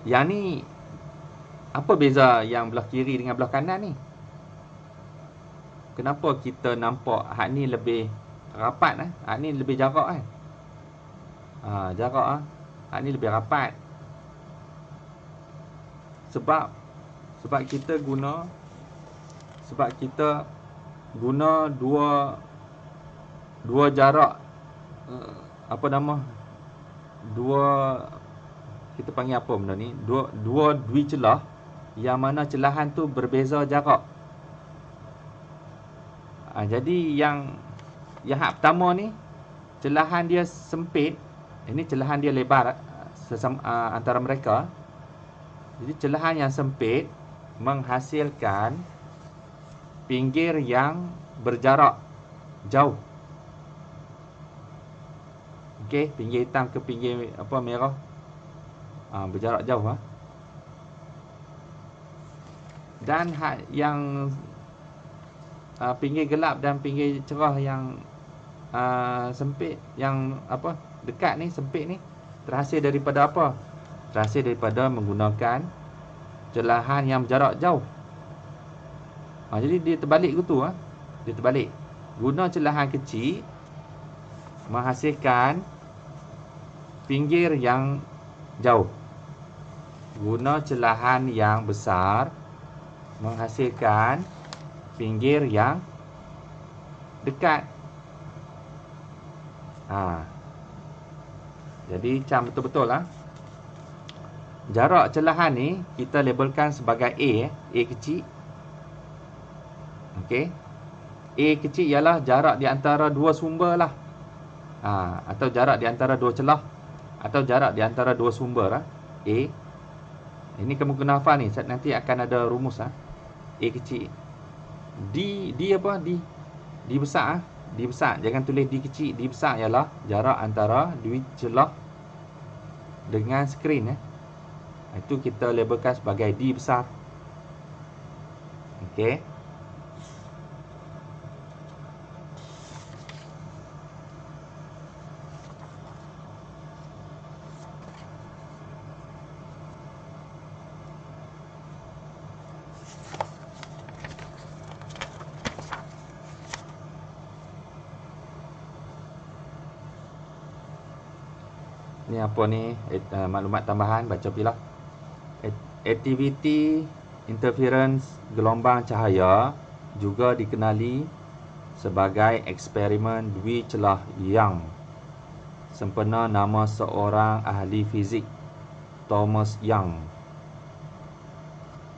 Yang ni, apa beza yang belah kiri dengan belah kanan ni? Kenapa kita nampak hak ni lebih rapat, hak ni lebih jarak kan? Jarak hak ni lebih rapat. Sebab kita guna dua jarak, kita panggil apa benda ni? Dua dwi celah, yang mana celahan tu berbeza jarak. Jadi yang hak pertama ni, celahan dia sempit, ini celahan dia lebar antara mereka. Jadi celahan yang sempit menghasilkan pinggir yang berjarak jauh. Okey, pinggir hitam ke pinggir merah, berjarak jauh. Dan yang pinggir gelap dan pinggir cerah yang sempit, yang dekat ni, sempit ni, terhasil daripada apa? Terhasil daripada menggunakan celahan yang berjarak jauh. Jadi dia terbalik gitu. Dia terbalik. Guna celahan kecil menghasilkan pinggir yang jauh. Guna celahan yang besar menghasilkan pinggir yang dekat. Jadi macam betul-betul lah. Jarak celahan ni kita labelkan sebagai A kecil. Okey. A kecil ialah jarak di antara dua sumber lah. Atau jarak di antara dua celah, atau jarak di antara dua sumber lah. A. Ini kemungkinan hafal ni, nanti akan ada rumus A kecil. D besar. D besar. Jangan tulis D kecil. D besar ialah jarak antara dua celah dengan skrin. Itu kita labelkan sebagai D besar. Okey. Ni apa ni? Maklumat tambahan, baca pilah. Aktiviti interference gelombang cahaya juga dikenali sebagai eksperimen dwi celah Young, sempena nama seorang ahli fizik, Thomas Young.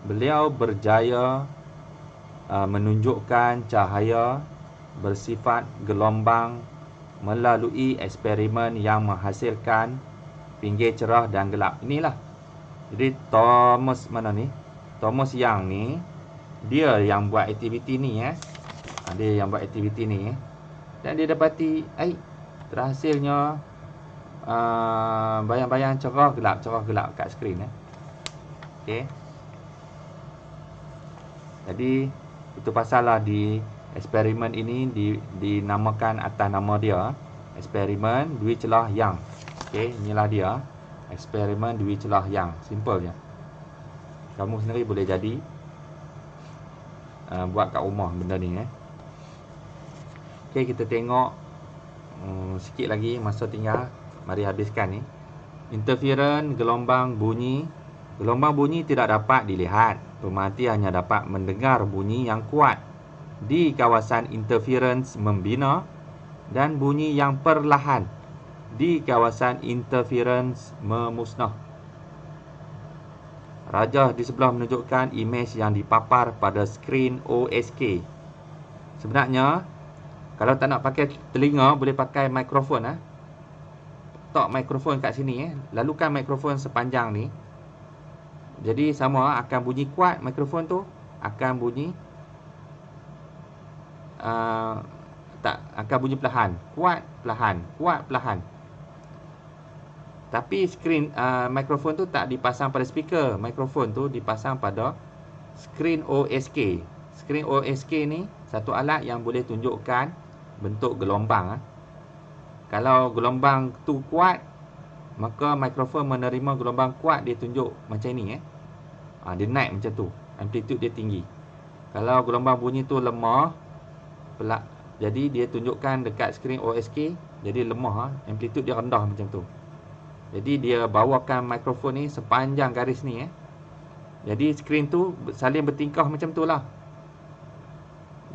Beliau berjaya menunjukkan cahaya bersifat gelombang melalui eksperimen yang menghasilkan pinggir cerah dan gelap. Inilah. Jadi Thomas Thomas Young ni, dia yang buat aktiviti ni. Dia yang buat aktiviti ni. Dan dia dapati terhasilnya bayang-bayang cerah gelap kat skrin. Okey. Jadi itu pasal lah di eksperimen ini dinamakan atas nama dia eksperimen dwi celah Young. Okey, inilah dia eksperimen dwi celah Young. Simple je. Kamu sendiri boleh jadi buat kat rumah benda ni. Okey, kita tengok sikit lagi masa tinggal. Mari habiskan ni. Interference gelombang bunyi. Gelombang bunyi tidak dapat dilihat. Pemerhati hanya dapat mendengar bunyi yang kuat di kawasan interference membina dan bunyi yang perlahan di kawasan interference memusnah. Rajah di sebelah menunjukkan imej yang dipapar pada skrin OSK. Sebenarnya, kalau tak nak pakai telinga, boleh pakai mikrofon. Letak mikrofon kat sini. Lalukan mikrofon sepanjang ni. Jadi sama akan bunyi kuat mikrofon tu. Akan bunyi akan bunyi perlahan. Kuat, perlahan. Kuat, perlahan. Tapi skrin mikrofon tu tak dipasang pada speaker. Mikrofon tu dipasang pada skrin OSK. Skrin OSK ni satu alat yang boleh tunjukkan bentuk gelombang. Kalau gelombang tu kuat, maka mikrofon menerima gelombang kuat, dia tunjuk macam ni. Dia naik macam tu. Amplitude dia tinggi. Kalau gelombang bunyi tu lemah, jadi dia tunjukkan dekat skrin OSK, jadi lemah. Amplitude dia rendah macam tu. Jadi dia bawakan mikrofon ni sepanjang garis ni. Jadi skrin tu saling bertingkah macam tu lah.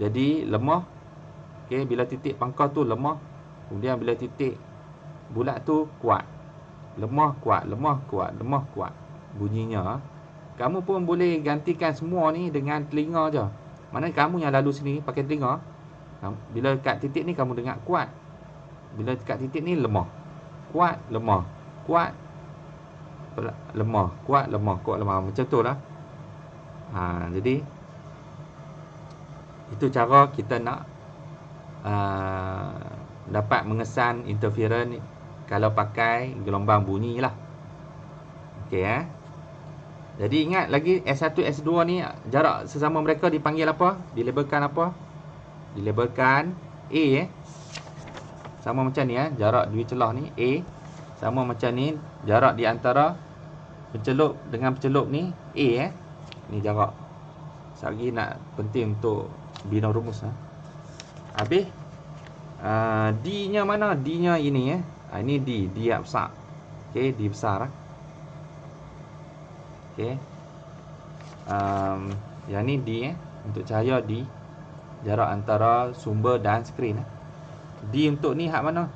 Jadi lemah. Okey, bila titik pangkal tu lemah. Kemudian bila titik bulat tu kuat. Lemah, kuat, lemah, kuat, lemah, kuat. Bunyinya. Kamu pun boleh gantikan semua ni dengan telinga je. Mana kamu yang lalu sini pakai telinga. Bila kat titik ni kamu dengar kuat. Bila kat titik ni lemah. Kuat, lemah. Kuat, lemah. Kuat, lemah. Kuat, lemah. Macam tu lah. Jadi itu cara kita nak dapat mengesan interference kalau pakai gelombang bunyi lah. Okey. Jadi ingat lagi S1, S2 ni jarak sesama mereka dipanggil apa? Dilabelkan apa? Dilabelkan A. Sama macam ni. Jarak dua celah ni A. Sama macam ni, jarak di antara pencelup dengan pencelup ni A. Ni jarak. Sekali nak penting untuk bina rumus. Habis D nya mana? D nya ini. Ini D. D yang besar. Okey, D besar. Okey. Yang ni D. Untuk cahaya D. Jarak antara sumber dan skrin. D untuk ni hak mana?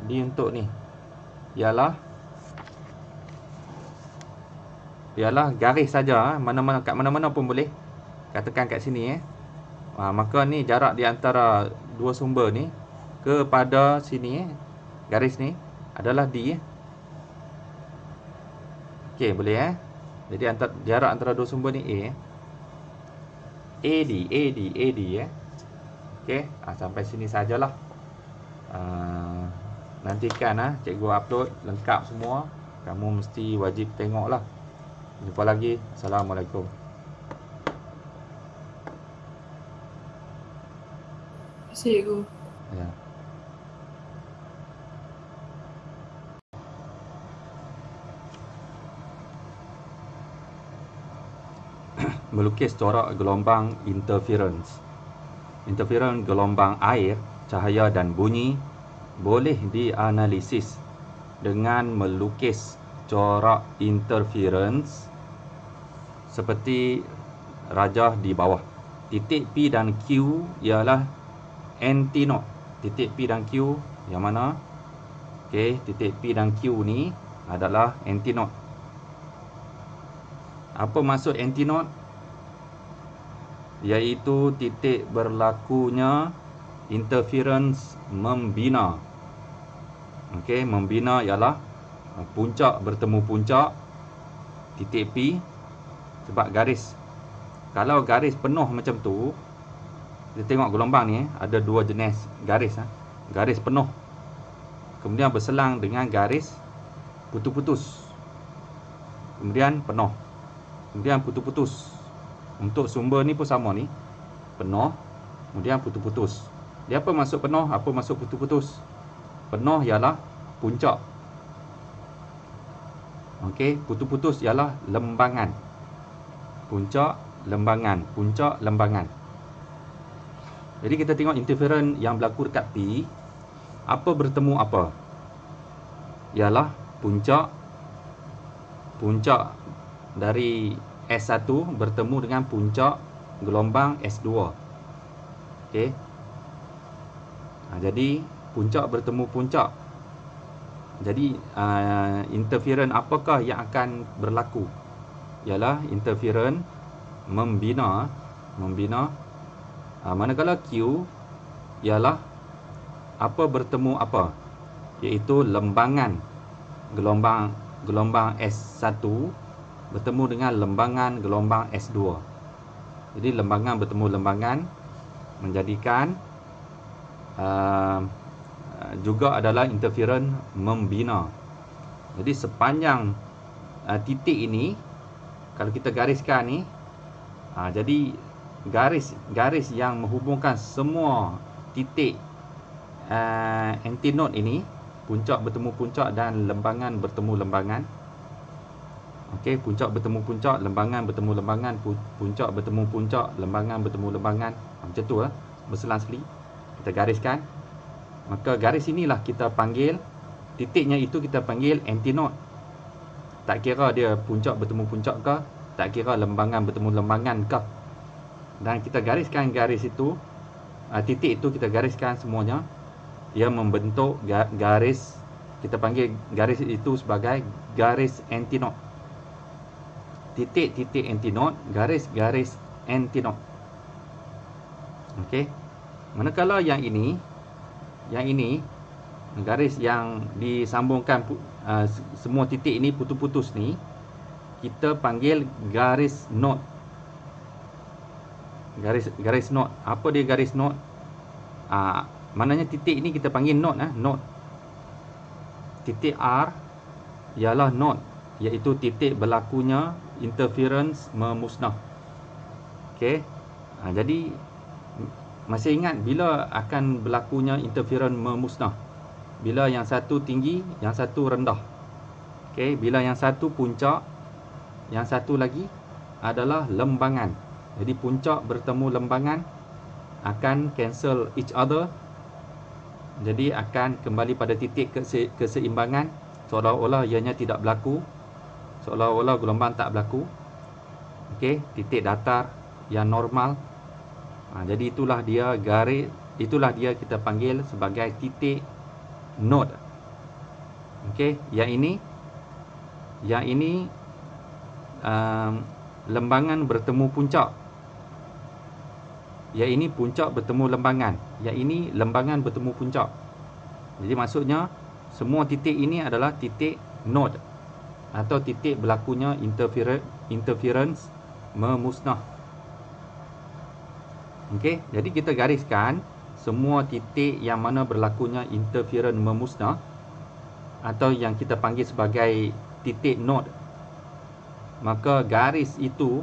D untuk ni ialah garis saja. Mana-mana, kat mana-mana pun boleh. Katakan kat sini. Maka ni jarak di antara dua sumber ni kepada sini, garis ni adalah D. Okey, boleh. Jadi jarak antara dua sumber ni A. AD. Okey, sampai sini sajalah. Nantikan cikgu upload lengkap semua. Kamu mesti wajib tengoklah. Jumpa lagi. Assalamualaikum. Cikgu. Ya. Melukis corak gelombang interference. Interference gelombang air, cahaya dan bunyi boleh dianalisis dengan melukis corak interference seperti rajah di bawah. Titik P dan Q ialah antinode. Titik P dan Q yang mana? Okey, titik P dan Q ni adalah antinode. Apa maksud antinode? Iaitu titik berlakunya interference membina. Okey, membina ialah puncak bertemu puncak titik P sebab garis. Kalau garis penuh macam tu, kita tengok gelombang ni ada dua jenis garis. Garis penuh, kemudian berselang dengan garis putus-putus, kemudian penuh, kemudian putus-putus. Untuk sumber ni pun sama ni, penuh, kemudian putus-putus. Dia apa maksud penuh, apa maksud putus-putus? Penuh ialah puncak. Okey, putus-putus ialah lembangan. puncak lembangan, puncak lembangan. Jadi kita tengok interference yang berlaku dekat P, apa bertemu apa? Ialah puncak dari S1 bertemu dengan puncak gelombang S2. Okey. Jadi puncak bertemu puncak. Jadi interference apakah yang akan berlaku? Ialah interference membina manakala Q ialah apa bertemu apa, iaitu lembangan gelombang S1 bertemu dengan lembangan gelombang S2. Jadi lembangan bertemu lembangan menjadikan juga adalah interference membina. Jadi sepanjang titik ini, kalau kita gariskan ni, jadi garis yang menghubungkan semua titik antinode ini, puncak bertemu puncak dan lembangan bertemu lembangan. Okey, puncak bertemu puncak, lembangan bertemu lembangan, puncak bertemu puncak, lembangan bertemu lembangan. Macam tu berselang-seli. Kita gariskan. Maka garis inilah kita panggil, titiknya itu kita panggil antinode. Tak kira dia puncak bertemu puncak ke, tak kira lembangan bertemu lembangan ke. Dan kita gariskan garis itu, titik itu kita gariskan semuanya. Ia membentuk garis, kita panggil garis itu sebagai garis antinode. Titik-titik antinode, garis-garis antinode. Okey. Manakala yang ini garis yang disambungkan semua titik ini putus-putus ni, kita panggil garis node. Garis node. Apa dia garis node? Maknanya titik ini kita panggil node. Node. Titik R ialah node, iaitu titik berlakunya interference memusnah. Okey. Jadi masih ingat bila akan berlakunya interference memusnah? Bila yang satu tinggi, yang satu rendah. Okey, bila yang satu puncak, yang satu lagi adalah lembangan. Jadi puncak bertemu lembangan akan cancel each other. Jadi akan kembali pada titik keseimbangan, seolah-olah ianya tidak berlaku, seolah-olah gelombang tak berlaku. Okey, titik datar yang normal. Jadi itulah dia garis, itulah dia kita panggil sebagai titik node. Okey, yang ini lembangan bertemu puncak. Yang ini puncak bertemu lembangan. Yang ini lembangan bertemu puncak. Jadi maksudnya semua titik ini adalah titik node atau titik berlakunya interference memusnah. Okey, jadi kita gariskan semua titik yang mana berlakunya interference memusnah atau yang kita panggil sebagai titik node. Maka garis itu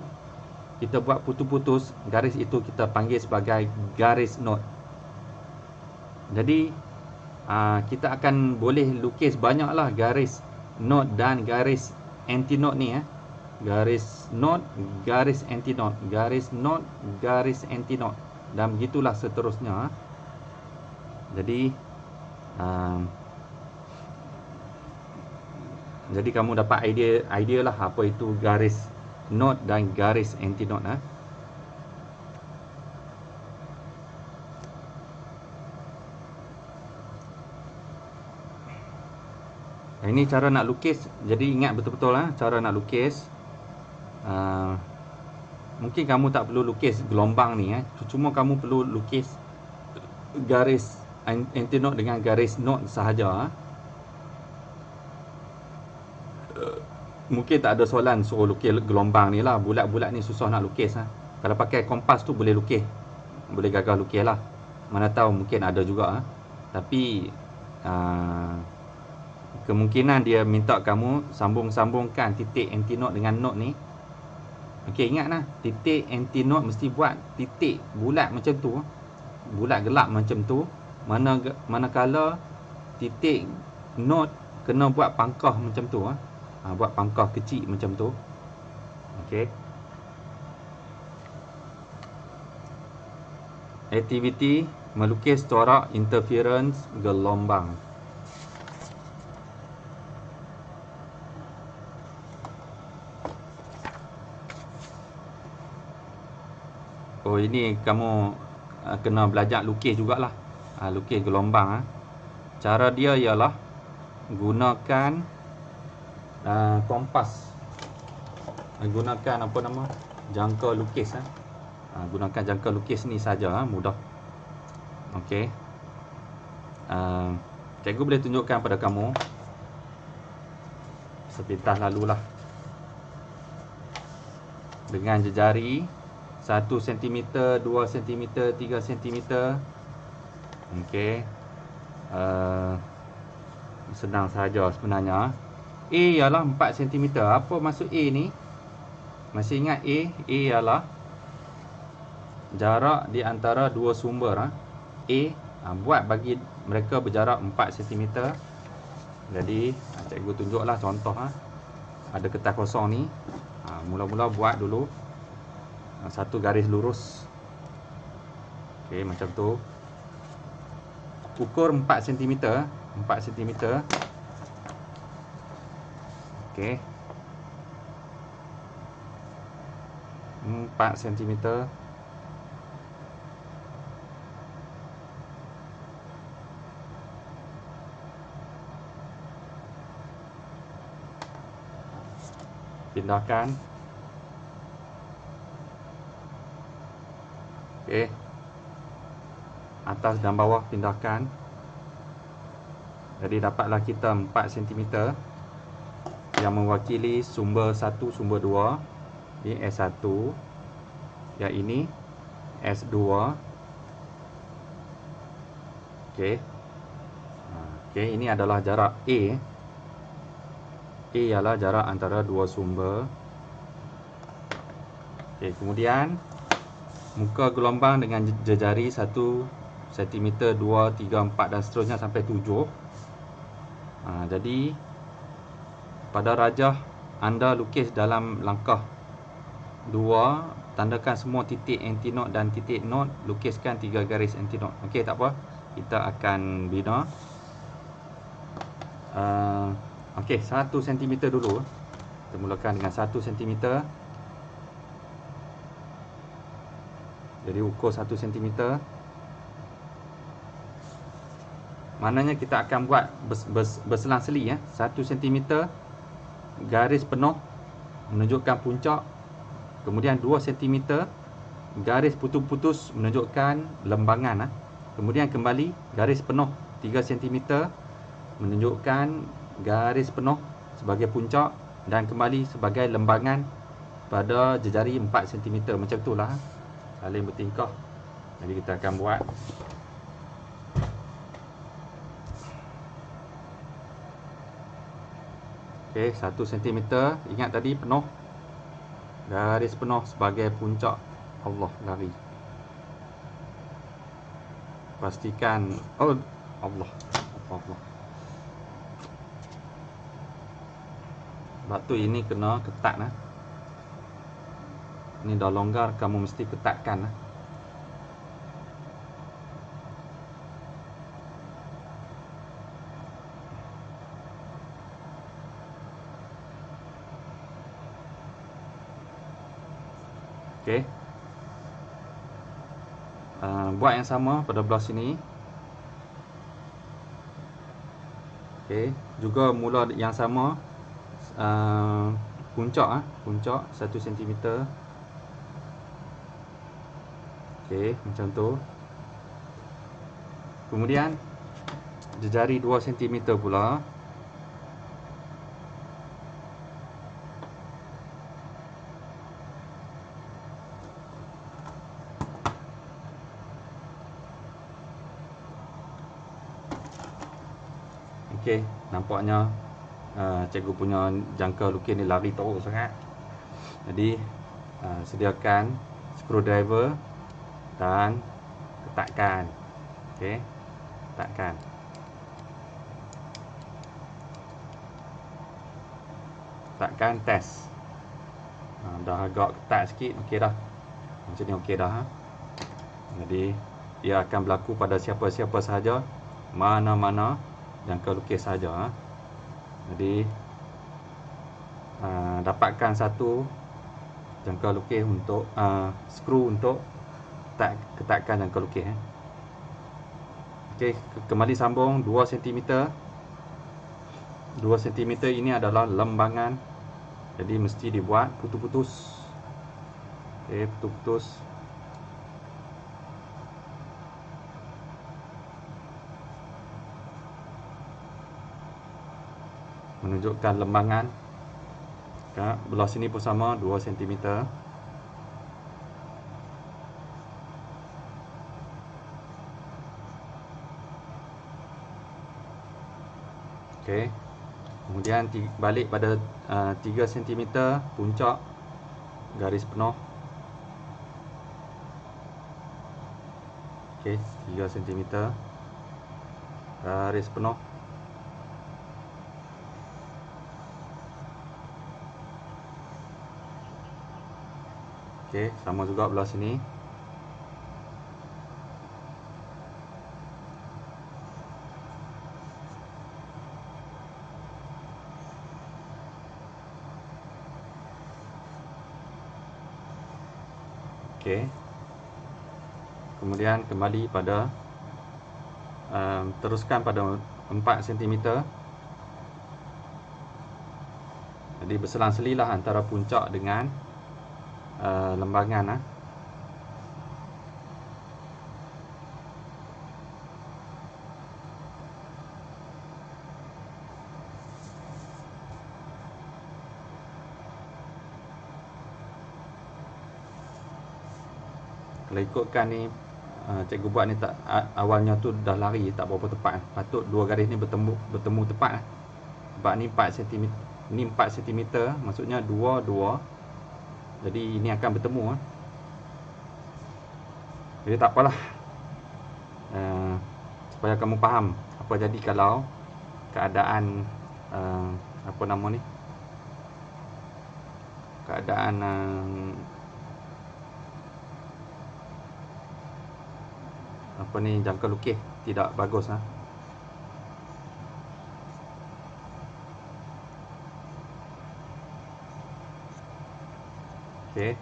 kita buat putus-putus, garis itu kita panggil sebagai garis node. Jadi kita akan boleh lukis banyaklah garis node dan garis antinode ni garis node, garis antinode, garis node, garis antinode, dan begitulah seterusnya. Jadi kamu dapat idea lah apa itu garis node dan garis antinode. Ini cara nak lukis. Jadi ingat betul-betul cara nak lukis. Mungkin kamu tak perlu lukis gelombang ni cuma kamu perlu lukis garis antinode dengan garis node sahaja. Mungkin tak ada soalan suruh lukis gelombang ni lah. Bulat-bulat ni susah nak lukis Kalau pakai kompas tu boleh lukis, boleh gagah lukis lah. Mana tahu mungkin ada juga tapi kemungkinan dia minta kamu sambung-sambungkan titik antinode dengan node ni. Okey, ingatlah, titik antinode mesti buat titik bulat macam tu, bulat gelap macam tu. Manakala titik node kena buat pangkah macam tu buat pangkah kecil macam tu. Okey. Aktiviti melukis corak interference gelombang. Oh, ini kamu kena belajar lukis jugalah. Lukis gelombang. Cara dia ialah gunakan kompas. Gunakan apa nama? Jangka lukis. Gunakan jangka lukis ni saja, mudah. Okey. Cikgu boleh tunjukkan pada kamu sepintas lalulah. Dengan jejari 1 cm, 2 cm, 3 cm. Okey. Senang saja sebenarnya. A ialah 4 cm. Apa maksud A ni? Masih ingat A? A ialah jarak di antara dua sumber. A buat bagi mereka berjarak 4 cm. Jadi cikgu tunjuklah contoh. Ada kertas kosong ni. Mula-mula buat dulu satu garis lurus. Okey, macam tu. Ukur 4 cm. 4 cm. Okey. 4 cm. Pindahkan. Okey. Atas dan bawah pindahkan. Jadi dapatlah kita 4 cm yang mewakili sumber 1, sumber 2. Ini S1. Yang ini S2. Okey. Okey, ini adalah jarak A. A ialah jarak antara dua sumber. Okey, kemudian muka gelombang dengan jejari 1 cm, 2, 3, 4 dan seterusnya sampai 7. Jadi pada rajah anda lukis dalam langkah 2, tandakan semua titik antinode dan titik node, lukiskan 3 garis antinode. Okey, tak apa. Kita akan bina. Okey, 1 cm dulu. Kita mulakan dengan 1 cm. Jadi ukur 1 cm. Maknanya kita akan buat berselang-seli 1 cm garis penuh menunjukkan puncak. Kemudian 2 cm garis putus-putus menunjukkan lembangan. Kemudian kembali garis penuh 3 cm menunjukkan garis penuh sebagai puncak dan kembali sebagai lembangan pada jejari 4 cm. Macam itulah, saling bertingkah. Jadi kita akan buat. Okey, 1 cm. Ingat tadi penuh. Garis penuh sebagai puncak. Allah, lari. Pastikan. Oh, Allah. Allah. Sebab tu ini kena ketat. Ini dah longgar, kamu mesti ketatkan. Okey. Buat yang sama pada belah sini. Okey, juga mula yang sama. Puncak 1 cm. Okey, macam tu. Kemudian jejari 2 cm pula. Okey, nampaknya cikgu punya jangka lukis ni lari teruk sangat. Jadi sediakan screwdriver dan ketatkan. Okey, ketatkan. Ketatkan, test. Dah agak ketat sikit, okey dah. Macam ni okey dah. Jadi ia akan berlaku pada siapa-siapa sahaja, mana-mana jangka lukis sahaja. Jadi dapatkan satu jangka lukis untuk skru untuk ketatkan jangka lukis. Okey, kembali sambung 2 cm. 2 cm ini adalah lembangan, jadi mesti dibuat putus-putus. Okey, putus-putus. Menunjukkan lembangan. Belah sini pun sama, 2 cm. Okey. Kemudian balik pada 3 cm puncak garis penuh. Okey, 3 cm garis penuh. Okey, sama juga belah sini. Okey. Kemudian kembali pada teruskan pada 4 cm. Jadi berselang-selilah antara puncak dengan lembangan. Kalau ikutkan ni, cikgu buat ni tak, awalnya tu dah lari, tak berapa tepat. Patut dua garis ni bertemu tepat. Sebab ni 4 cm, ni 4 cm, maksudnya 2 2. Jadi ini akan bertemu. Jadi tak apalah, supaya kamu faham apa jadi kalau keadaan apa nama ni, keadaan apa ni, jangka lukis tidak bagus. Okey.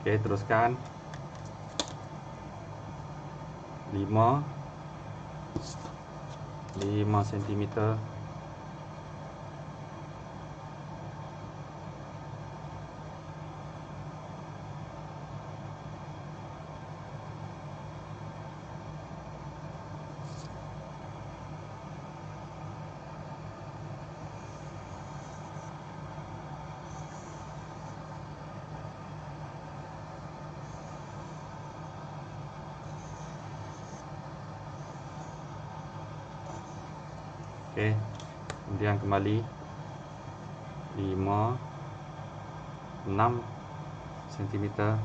Okey, teruskan 5 cm. Okey, kemudian kembali 5 6 cm.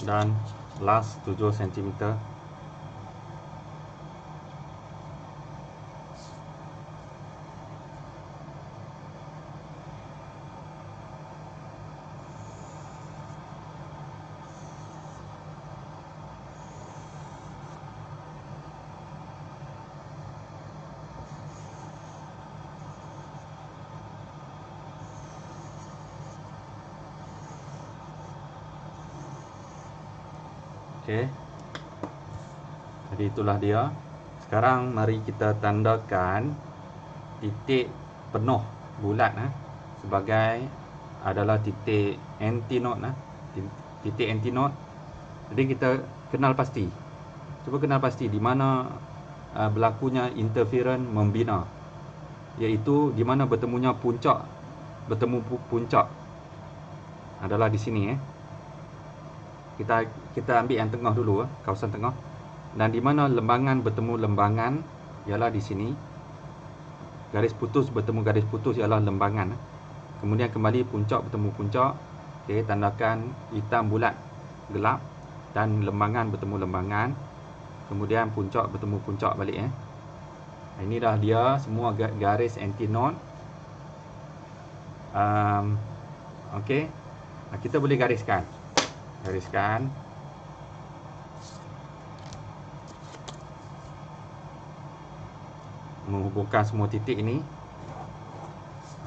Dan last 7 cm. Okey. Jadi itulah dia Sekarang mari kita tandakan titik penuh bulat sebagai adalah titik antinode titik antinode. Jadi kita kenal pasti. Cuba kenal pasti di mana berlakunya interference membina, iaitu di mana bertemu puncak adalah di sini. Kita ambil yang tengah dulu, kawasan tengah. Dan di mana lembangan bertemu lembangan ialah di sini. Garis putus bertemu garis putus ialah lembangan. Kemudian kembali puncak bertemu puncak. Okey, tandakan hitam bulat gelap, dan lembangan bertemu lembangan. Kemudian puncak bertemu puncak balik. Inilah dia semua garis antinode. Okey, kita boleh gariskan. Menghubungkan semua titik ini.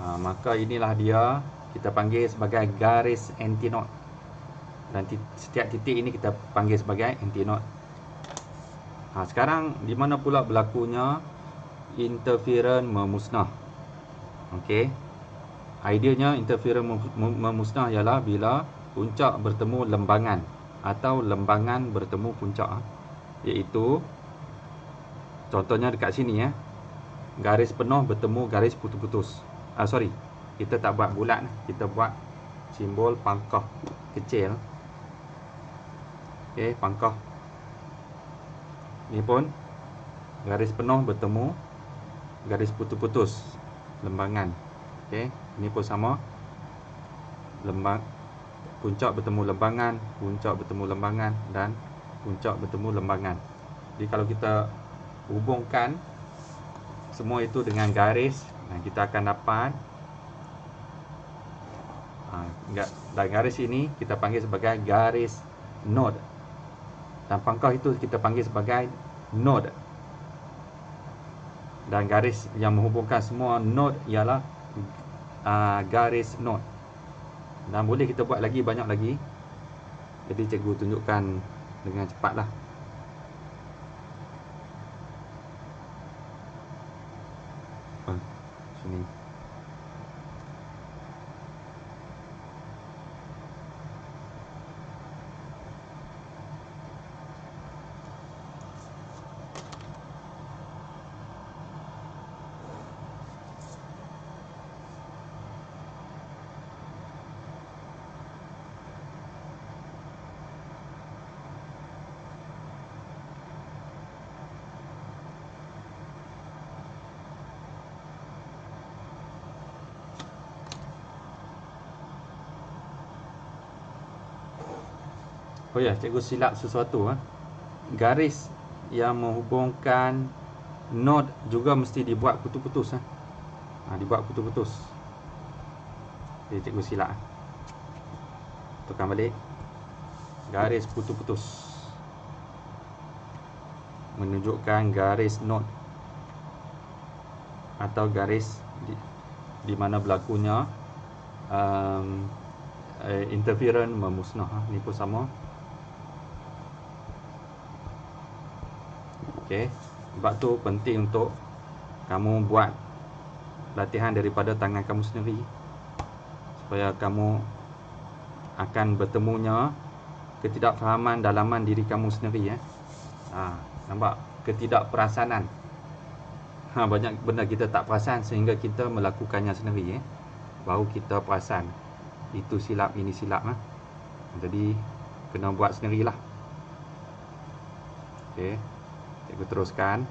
Maka inilah dia, kita panggil sebagai garis antinode. Dan setiap titik ini kita panggil sebagai antinode. Sekarang di mana pula berlakunya interference memusnah? Okey. Ideanya interference memusnah ialah bila puncak bertemu lembangan atau lembangan bertemu puncak. Iaitu contohnya dekat sini garis penuh bertemu garis putus-putus. Kita tak buat bulat, kita buat simbol pangkah kecil. Okey, pangkah. Ini pun garis penuh bertemu garis putus-putus lembangan. Okey, ini pun sama. Puncak bertemu lembangan, puncak bertemu lembangan, dan puncak bertemu lembangan. Jadi kalau kita hubungkan semua itu dengan garis, kita akan dapat dan garis ini kita panggil sebagai garis node. Dan pangkah itu kita panggil sebagai node. Dan garis yang menghubungkan semua node ialah garis node. Dan boleh kita buat lagi, banyak lagi. Jadi cikgu tunjukkan dengan cepatlah. Sini. Oh ya, cikgu silap sesuatu. Garis yang menghubungkan node juga mesti dibuat putus-putus. Dibuat putus-putus. Jadi cikgu silap. Tekan balik. Garis putus-putus menunjukkan garis node atau garis di mana berlakunya interference memusnah. Ini pun sama. Okey, sebab tu penting untuk kamu buat latihan daripada tangan kamu sendiri, supaya kamu akan bertemunya ketidakfahaman dalaman diri kamu sendiri. Nampak ketidakperasanan. Banyak benda kita tak perasan sehingga kita melakukannya sendiri. Baru kita perasan itu silap, ini silap. Jadi kena buat sendirilah. Okey, cikgu teruskan.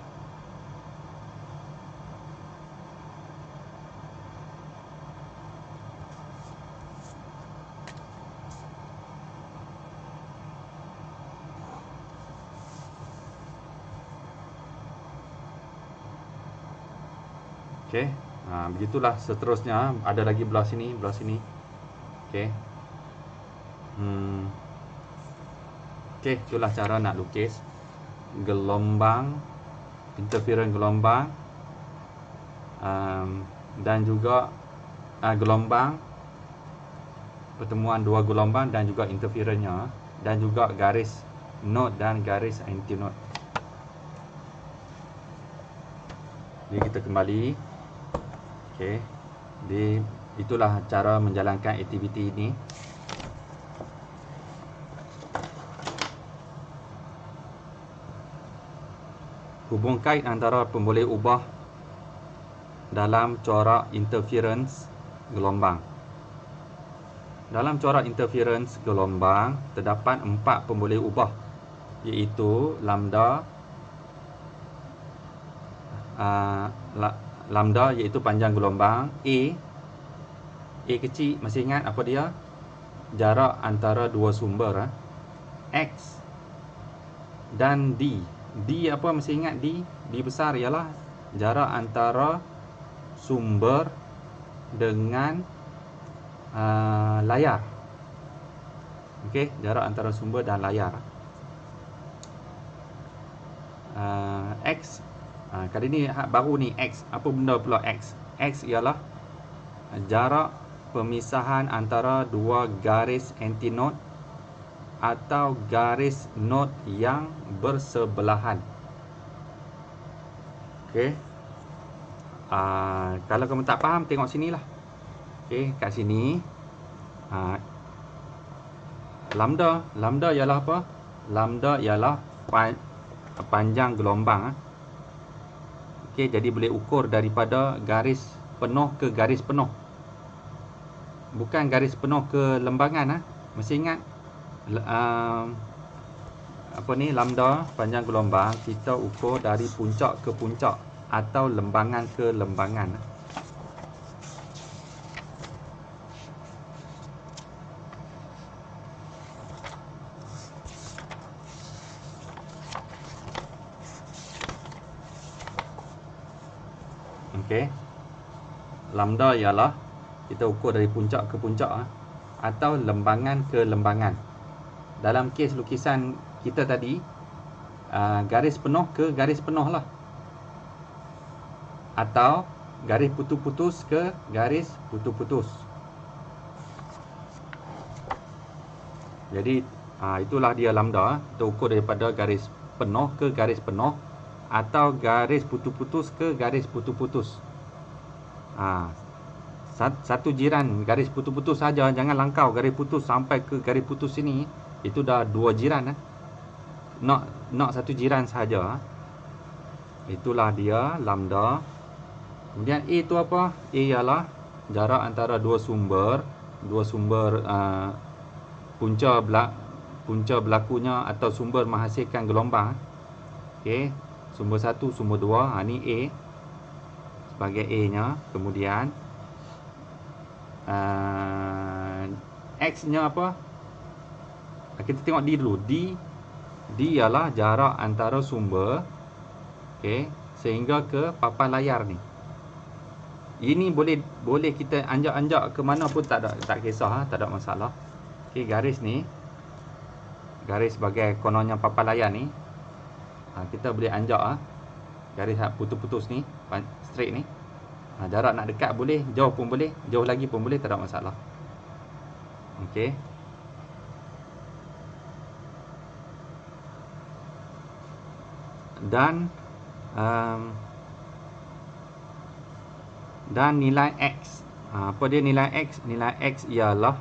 Okey, begitulah seterusnya. Ada lagi belah sini, belah sini. Okey. Okey, itulah cara nak lukis gelombang, interference gelombang, dan juga gelombang, pertemuan dua gelombang dan juga interference-nya, dan juga garis node dan garis antinode. Jadi kita kembali. Okey. Itulah cara menjalankan aktiviti ini. Hubung kait antara pemboleh ubah dalam corak interference gelombang. Dalam corak interference gelombang terdapat 4 pemboleh ubah, iaitu lambda, lambda iaitu panjang gelombang, A kecil, masih ingat apa dia? Jarak antara dua sumber, X dan D. D apa, masih ingat D? D besar ialah jarak antara sumber dengan layar. Okey, jarak antara sumber dan layar. X, kali ni baru ni X. Apa benda pula X? X ialah jarak pemisahan antara dua garis antinode atau garis node yang bersebelahan. Okey. Kalau kamu tak faham, tengok sinilah. Okey, kat sini lambda ialah apa? Lambda ialah panjang gelombang. Okey, jadi boleh ukur daripada garis penuh ke garis penuh. Bukan garis penuh ke lembangan. Mesti ingat apa ni, lambda panjang gelombang kita ukur dari puncak ke puncak atau lembangan ke lembangan. Okey. Lambda ialah kita ukur dari puncak ke puncak atau lembangan ke lembangan. Dalam kes lukisan kita tadi, garis penuh ke garis penuh lah, atau garis putus-putus ke garis putus-putus. Jadi itulah dia lambda. Kita ukur daripada garis penuh ke garis penuh atau garis putus-putus ke garis putus-putus. Satu jiran garis putus-putus saja, jangan langkau garis putus sampai ke garis putus sini. Itu dah 2 jiran. Nak satu jiran sahaja. Itulah dia lambda. Kemudian A itu apa? A ialah jarak antara dua sumber punca berlakunya atau sumber menghasilkan gelombang. Okey, sumber 1, sumber 2. Ni A sebagai A nya. Kemudian X nya apa? Kita tengok D dulu. D ialah jarak antara sumber, okey, sehingga ke papan layar ni. Ini boleh kita anjak-anjak ke mana pun tak kisah, tak ada masalah. Okey, garis ni, garis sebagai kononnya papan layar ni, kita boleh anjak garis putus-putus ni, straight ni. Jarak nak dekat boleh, jauh pun boleh, jauh lagi pun boleh, tak ada masalah. Okey. Dan nilai X. Apa dia nilai X? Nilai X ialah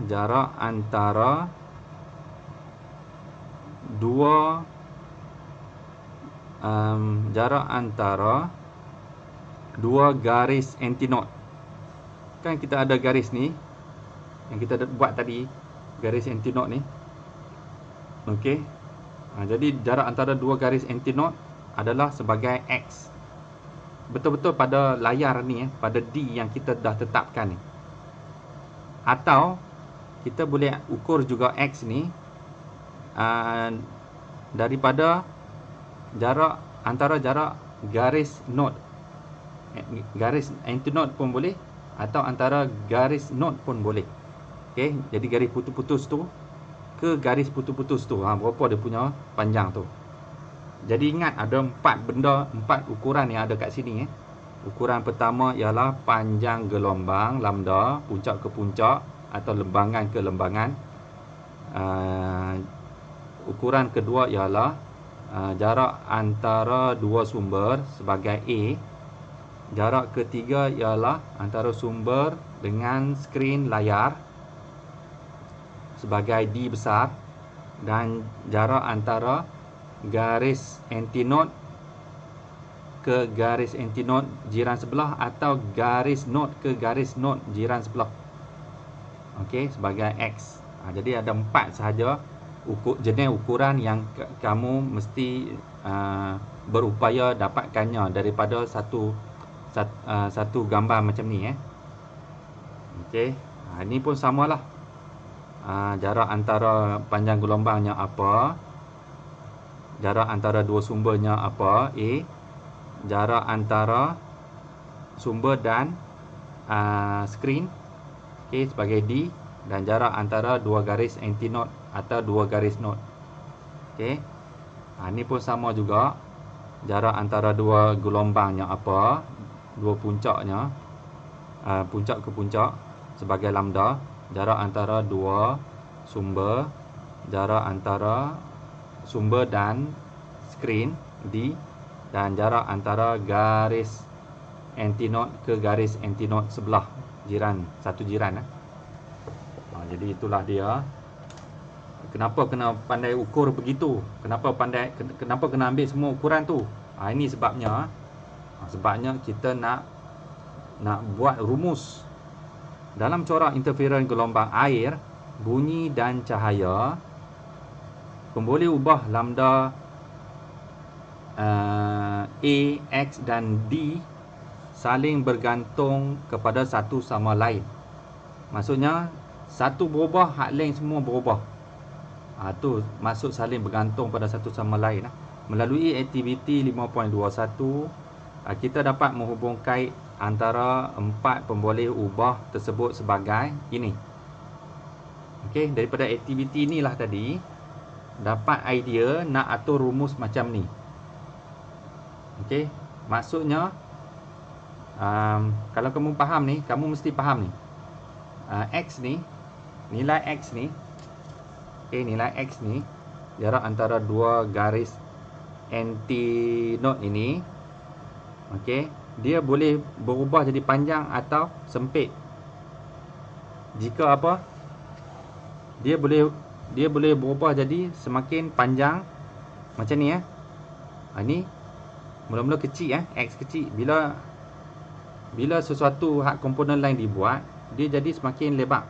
jarak antara dua garis antinode. Kan kita ada garis ni yang kita buat tadi, garis antinode ni. Okey. Jadi jarak antara dua garis antinode adalah sebagai X. Betul-betul pada layar ni, pada D yang kita dah tetapkan ni. Atau kita boleh ukur juga X ni daripada jarak antara garis node, garis antinode pun boleh, atau antara garis node pun boleh. Okey, jadi garis putus-putus tu ke garis putus-putus tu, berapa dia punya panjang tu. Jadi ingat ada 4 ukuran yang ada kat sini. Ukuran pertama ialah panjang gelombang lambda, puncak ke puncak atau lembangan ke lembangan. Ukuran kedua ialah jarak antara dua sumber sebagai A. Jarak ketiga ialah antara sumber dengan skrin layar sebagai D besar, dan jarak antara garis antinode ke garis antinode jiran sebelah atau garis node ke garis node jiran sebelah. Okey, sebagai X. Jadi ada 4 sahaja jenis ukuran yang kamu mesti berupaya dapatkannya daripada satu gambar macam ni. Okey, ini pun samalah. Jarak antara panjang gelombangnya apa, jarak antara dua sumbernya apa, A, jarak antara sumber dan skrin, okey, sebagai D, dan jarak antara dua garis antinode atau dua garis node. Okey, ini pun sama juga. Jarak antara dua gelombangnya apa, dua puncaknya, puncak ke puncak sebagai lambda. Jarak antara dua sumber, jarak antara sumber dan skrin D, dan jarak antara garis antinode ke garis antinode sebelah satu jiran. Jadi itulah dia. Kenapa kena pandai ukur begitu? Kenapa kena ambil semua ukuran tu? Ini sebabnya. Sebabnya kita nak buat rumus. Dalam corak interferon gelombang air, bunyi dan cahaya, boleh ubah lambda A, X dan D saling bergantung kepada satu sama lain. Maksudnya satu berubah, hak lain semua berubah. Tu maksud saling bergantung pada satu sama lain. Melalui aktiviti 5.21, kita dapat menghubungkan antara 4 pemboleh ubah tersebut sebagai ini. Okey, daripada aktiviti inilah tadi dapat idea nak atur rumus macam ni. Okey, maksudnya kalau kamu faham ni, kamu mesti faham ni. X ni, nilai X ni. Okey, nilai X ni jarak antara dua garis antinode ini. Okey, dia boleh berubah jadi panjang atau sempit. Jika apa? Dia boleh berubah jadi semakin panjang macam ni. Ini mula-mula kecil, X kecil. Bila sesuatu hak komponen lain dibuat, dia jadi semakin lebar.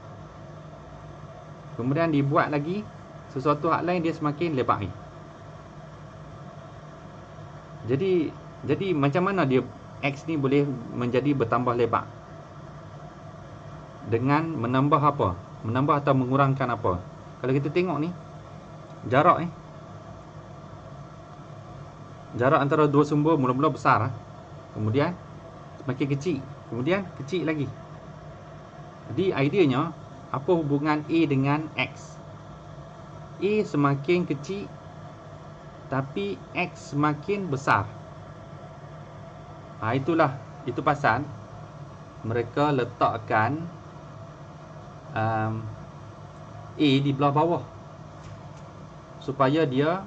Kemudian dibuat lagi sesuatu hak lain, dia semakin lebar ni. Jadi macam mana dia X ni boleh menjadi bertambah lebar? Dengan menambah apa? Menambah atau mengurangkan apa? Kalau kita tengok ni, jarak jarak antara dua sumber mula-mula besar, kemudian semakin kecil, kemudian kecil lagi. Jadi ideanya, apa hubungan A dengan X? A semakin kecil, tapi X semakin besar. Itu pasal mereka letakkan A di belah bawah supaya dia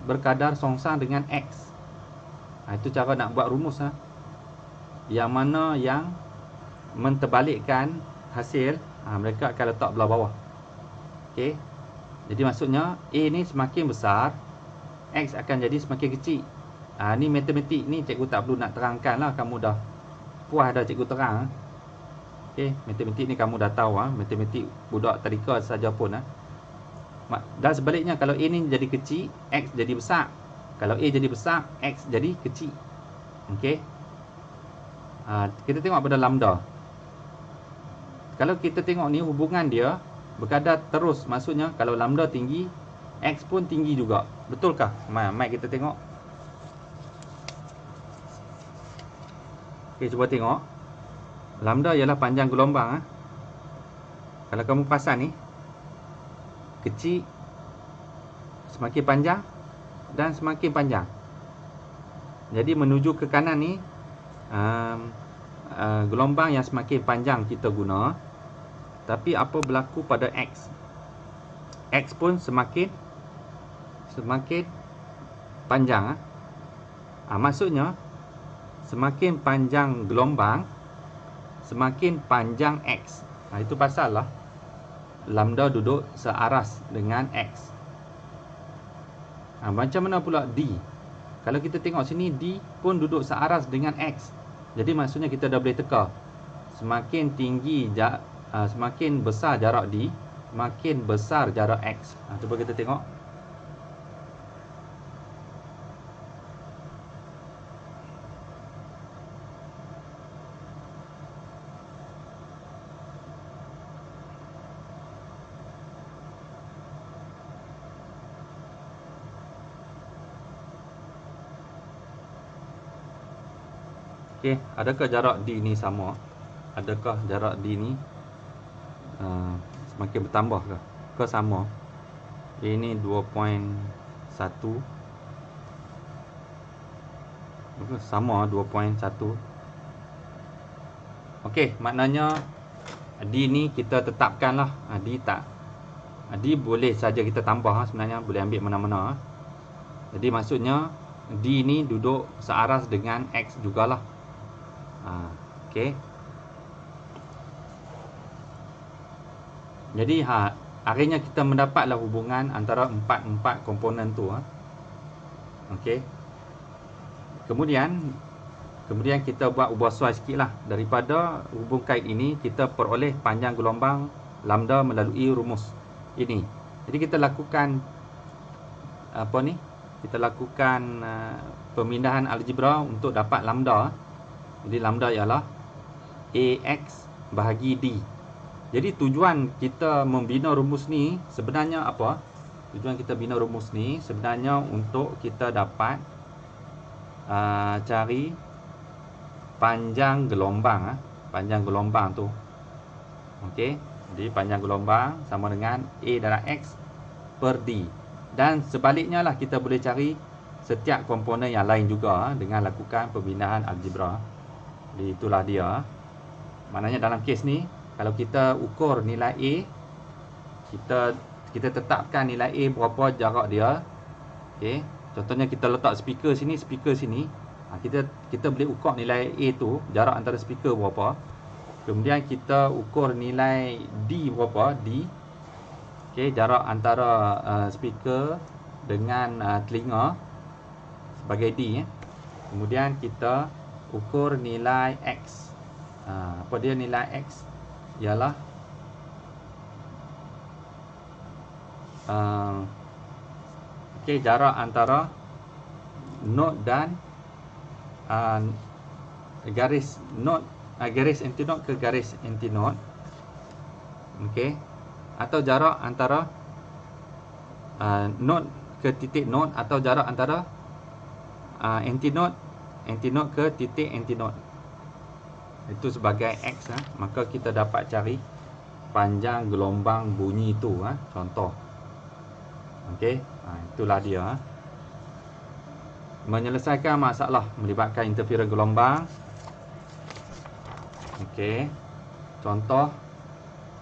berkadar songsang dengan X. Itu cara nak buat rumus. Yang mana yang menterbalikkan hasil, mereka akan letak belah bawah. Okey. Jadi maksudnya A ni semakin besar, X akan jadi semakin kecil. Ni matematik ni cikgu tak perlu nak terangkan lah. Kamu dah puas dah cikgu terang. Okey, matematik ni kamu dah tahu. Matematik budak tadika saja pun. Dan sebaliknya, kalau A ni jadi kecil, X jadi besar. Kalau A jadi besar, X jadi kecil. Okey. Kita tengok pada lambda. Kalau kita tengok ni, hubungan dia berkadar terus. Maksudnya kalau lambda tinggi, X pun tinggi juga. Betulkah? Mari kita tengok. Okey, cuba tengok. Lambda ialah panjang gelombang. Kalau kamu pasang ni, kecil, semakin panjang dan semakin panjang. Jadi menuju ke kanan ni, gelombang yang semakin panjang kita guna. Tapi apa berlaku pada X? X pun semakin panjang. Maksudnya semakin panjang gelombang, semakin panjang X. Itu pasal lah lambda duduk searas dengan X. Macam mana pula D? Kalau kita tengok sini, D pun duduk searas dengan X. Jadi maksudnya kita dah boleh teka. Semakin tinggi, semakin besar jarak D, makin besar jarak X. Cuba kita tengok. Okey, adakah jarak D ni sama? Adakah jarak D ni semakin bertambah ke sama? Ini 2.1. Sama 2.1. Okey, maknanya D ni kita tetapkanlah. D boleh saja kita tambah sebenarnya, boleh ambil mana-mana. Jadi maksudnya D ni duduk searas dengan X jugalah. Okey. Jadi akhirnya kita mendapatlah hubungan antara empat komponen tu. Okey. Kemudian kita buat ubah suai sikitlah. Daripada hubung kait ini kita peroleh panjang gelombang lambda melalui rumus ini. Jadi kita lakukan kita lakukan pemindahan algebra untuk dapat lambda. Jadi lambda ialah AX bahagi D. Jadi tujuan kita membina rumus ni sebenarnya apa? Tujuan kita bina rumus ni sebenarnya untuk kita dapat cari panjang gelombang. Panjang gelombang tu. Okey. Jadi panjang gelombang sama dengan A darab X per D. Dan sebaliknya lah kita boleh cari setiap komponen yang lain juga dengan lakukan pembinaan algebra. Jadi itulah dia. Maknanya dalam kes ni, kalau kita ukur nilai A, kita tetapkan nilai A berapa jarak dia. Okey. Contohnya kita letak speaker sini. Kita boleh ukur nilai A tu, jarak antara speaker berapa. Kemudian kita ukur nilai D berapa, D. Okey, jarak antara speaker dengan telinga sebagai D. Kemudian kita ukur nilai X. Apa dia nilai X? Ialah jarak antara node dan garis antinode ke garis antinode. Okey. Atau jarak antara node ke titik node, atau jarak antara antinode ke titik antinode. Itu sebagai X. Maka kita dapat cari panjang gelombang bunyi itu. Contoh. Okey. Itulah dia. Menyelesaikan masalah melibatkan interferon gelombang. Okey. Contoh.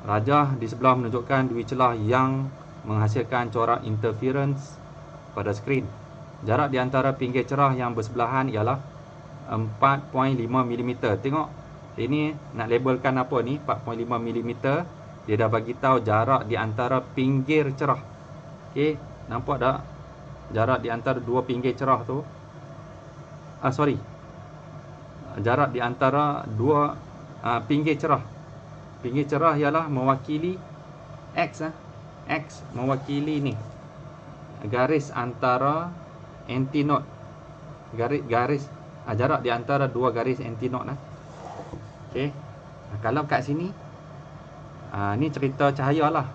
Rajah di sebelah menunjukkan dua celah yang menghasilkan corak interference pada skrin. Jarak di antara pinggir cerah yang bersebelahan ialah 4.5 mm. Tengok, ini nak labelkan apa ni? 4.5 mm. Dia dah bagi tahu jarak di antara pinggir cerah. Okey, nampak tak? Jarak di antara dua pinggir cerah tu. Jarak di antara dua pinggir cerah. Pinggir cerah ialah mewakili X. X mewakili ni garis antara antinode. Garis jarak di antara dua garis antinode. Okey. Kalau kat sini ni cerita cahaya lah.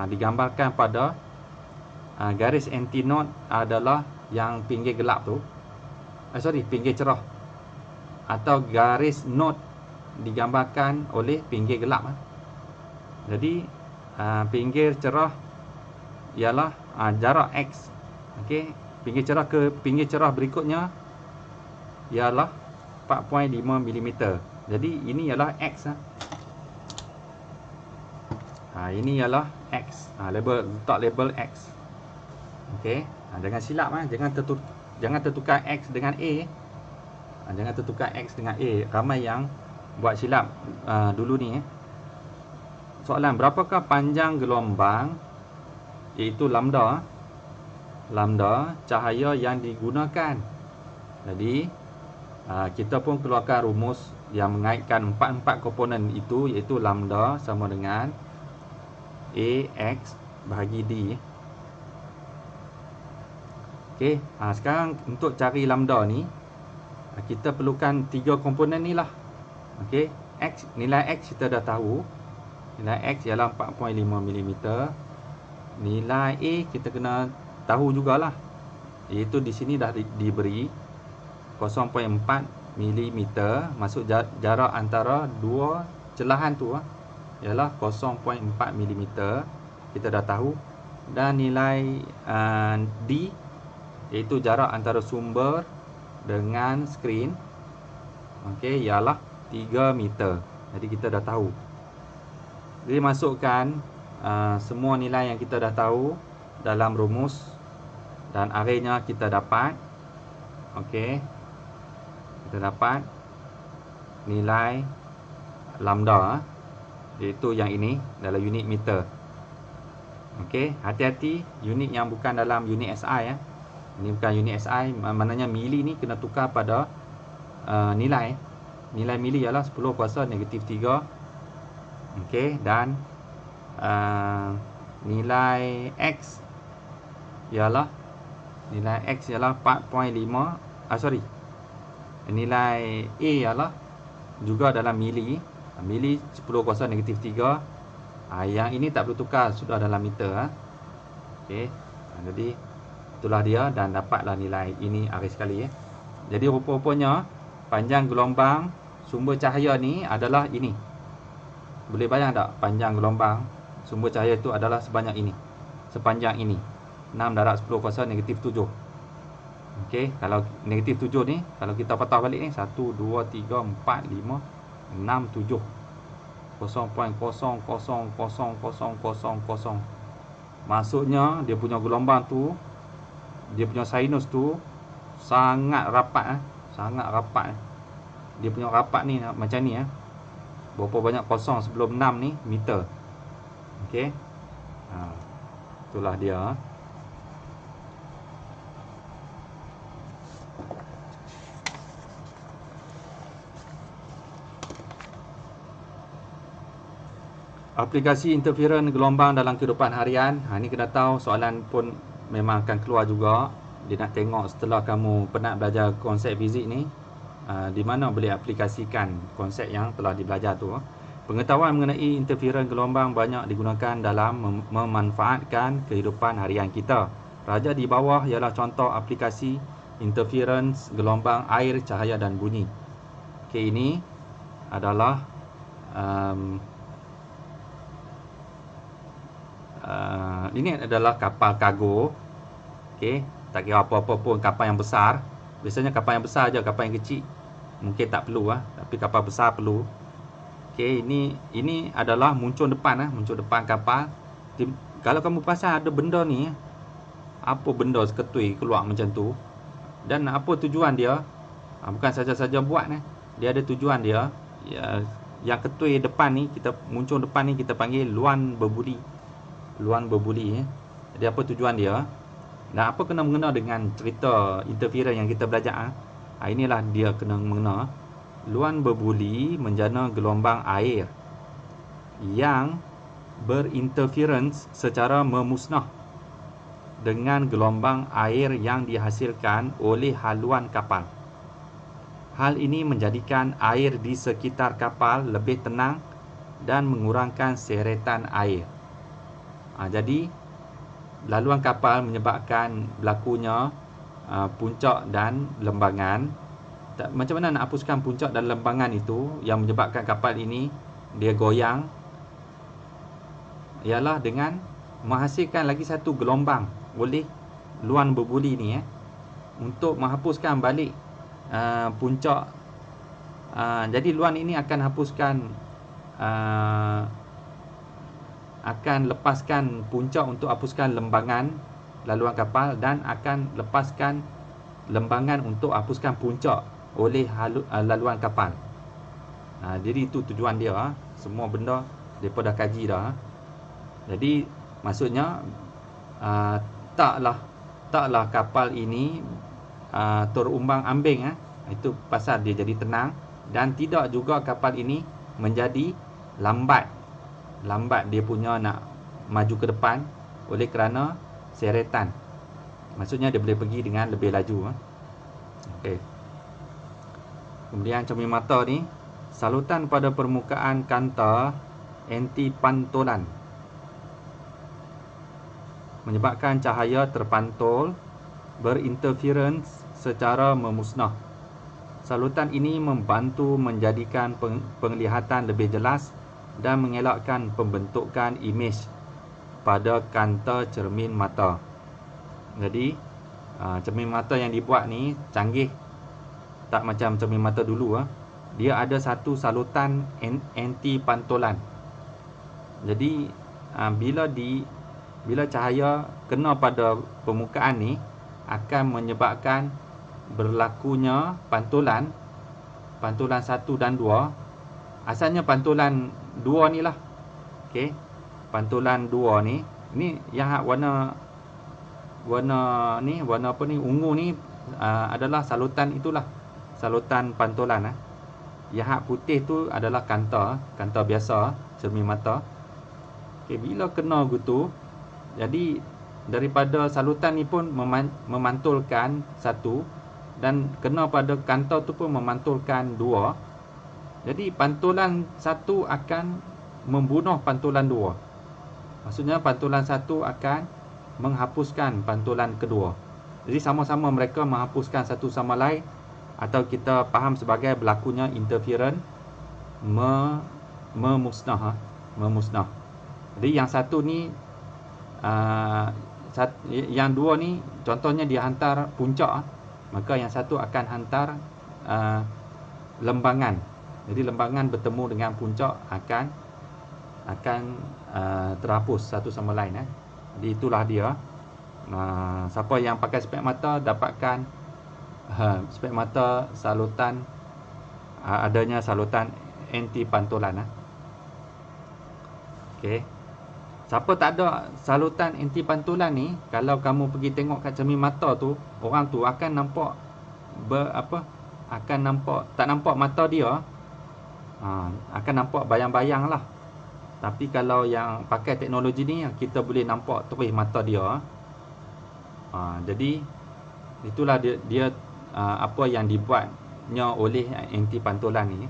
Digambarkan pada garis antinode adalah yang pinggir gelap tu. Pinggir cerah. Atau garis node digambarkan oleh pinggir gelap. Jadi pinggir cerah ialah jarak X. Okey, pinggir cerah ke pinggir cerah berikutnya ialah 4.5 mm. Jadi ini ialah X. Ini ialah X. Letak label X. Okey, jangan silap, jangan jangan tertukar X dengan A. Jangan tertukar X dengan A. Ramai yang buat silap dulu ni. Soalan, berapakah panjang gelombang, iaitu lambda cahaya yang digunakan? Jadi kita pun keluarkan rumus yang mengaitkan empat komponen itu, iaitu lambda sama dengan AX bahagi D. Okey, sekarang untuk cari lambda ni, kita perlukan 3 komponen ni lah. Okey, nilai X kita dah tahu. Nilai X ialah 4.5 mm. Nilai A kita kena tahu jugalah, iaitu di sini dah diberi 0.4 mm. Maksud jarak antara dua celahan tu ialah 0.4 mm. Kita dah tahu. Dan nilai D, iaitu jarak antara sumber dengan skrin, okey, ialah 3 meter. Jadi kita dah tahu. Jadi masukkan semua nilai yang kita dah tahu dalam rumus, dan arraynya kita dapat. Okey, kita dapat nilai lambda, iaitu yang ini dalam unit meter. Okey, hati-hati unit yang bukan dalam unit SI ya. Ini bukan unit SI, maknanya mili ni kena tukar pada nilai. Nilai mili ialah 10 kuasa negatif 3. Okey, dan nilai X ialah 4.5. Nilai A ialah juga dalam mili. Mili 10 kuasa negatif 3. Yang ini tak perlu tukar, sudah dalam meter. Okey, jadi itulah dia, dan dapatlah nilai ini array sekali. Jadi rupa-rupanya panjang gelombang sumber cahaya ni adalah ini. Boleh bayang tak panjang gelombang sumber cahaya itu adalah sebanyak ini, sepanjang ini, 6 darab 10 kuasa negatif 7. Okey, kalau negatif 7 ni, kalau kita patah balik ni, 1, 2, 3, 4, 5, 6, 7, 0.0000000. Maksudnya dia punya gelombang tu, dia punya sinus tu sangat rapat. Sangat rapat. Dia punya rapat ni macam ni berapa banyak kosong sebelum 6 ni meter. Okey, itulah dia. Aplikasi interferon gelombang dalam kehidupan harian. Ni kena tahu, soalan pun memang akan keluar juga. Dia nak tengok setelah kamu penat belajar konsep fizik ni, di mana boleh aplikasikan konsep yang telah dibelajar tu. Pengetahuan mengenai interferon gelombang banyak digunakan dalam memanfaatkan kehidupan harian kita. Raja di bawah ialah contoh aplikasi interference gelombang air, cahaya dan bunyi. Okey, ini adalah ini adalah kapal kargo. Okey, tak kira apa-apa pun, kapal yang besar. Biasanya kapal yang besar aja, kapal yang kecil mungkin tak perlu tapi kapal besar perlu. Okey, ini adalah muncul depan muncul depan kapal. Kalau kamu perasan ada benda ni, apa benda seketui keluar macam tu, dan apa tujuan dia? Bukan saja-saja buat dia ada tujuan dia. Yang ketui depan ni, muncul depan ni kita panggil luan berbuli. Jadi apa tujuan dia? Dan apa kena mengena dengan cerita interferon yang kita belajar? Inilah dia kena mengena. Luan berbuli menjana gelombang air yang berinterference secara memusnah dengan gelombang air yang dihasilkan oleh haluan kapal. Hal ini menjadikan air di sekitar kapal lebih tenang dan mengurangkan seretan air. Jadi laluan kapal menyebabkan berlakunya puncak dan lembangan. Macam mana nak hapuskan puncak dan lembangan itu yang menyebabkan kapal ini dia goyang? Ialah dengan menghasilkan lagi satu gelombang oleh luan berbuli ni untuk menghapuskan balik puncak. Jadi luan ini akan hapuskan, akan lepaskan puncak untuk hapuskan lembangan laluan kapal, dan akan lepaskan lembangan untuk hapuskan puncak oleh laluan kapal. Jadi itu tujuan dia. Semua benda mereka dah kaji dah. Jadi maksudnya taklah kapal ini terumbang-ambing. Itu pasal dia jadi tenang. Dan tidak juga kapal ini menjadi lambat dia punya nak maju ke depan oleh kerana seretan. Maksudnya dia boleh pergi dengan lebih laju. Okey. Kemudian cermin mata ni, salutan pada permukaan kanta anti pantulan menyebabkan cahaya terpantul berinterference secara memusnah. Salutan ini membantu menjadikan penglihatan lebih jelas dan mengelakkan pembentukan imej pada kanta cermin mata. Jadi cermin mata yang dibuat ni canggih, tak macam cermin mata dulu. Dia ada satu salutan anti pantulan. Jadi bila cahaya kena pada permukaan ni, akan menyebabkan berlakunya pantulan 1 dan 2. Asalnya pantulan 2 ni lah. Okey. Pantulan 2 ni, ini yang warna apa ni, ungu ni adalah salutan itulah. Salutan pantulan. Yang putih tu adalah kanta biasa, cermin mata. Okey, bila kena gitu, jadi daripada salutan ni pun memantulkan 1 dan kena pada kanta tu pun memantulkan 2. Jadi pantulan 1 akan membunuh pantulan 2. Maksudnya pantulan 1 akan menghapuskan pantulan kedua. Jadi sama-sama mereka menghapuskan satu sama lain, atau kita faham sebagai berlakunya interference, memusnah. Jadi yang satu ni yang 2 ni contohnya dia hantar puncak, maka yang satu akan hantar lembangan. Jadi lembangan bertemu dengan puncak akan terhapus satu sama lain. Jadi itulah dia. Siapa yang pakai spek mata dapatkan spek mata salutan, adanya salutan anti pantulan. Okey. Siapa tak ada salutan anti pantulan ni, kalau kamu pergi tengok kat cermin mata tu, orang tu akan nampak tak nampak mata dia. Akan nampak bayang-bayang lah. Tapi kalau yang pakai teknologi ni, kita boleh nampak terus mata dia. Jadi itulah dia apa yang dibuatnya oleh anti pantulan ni.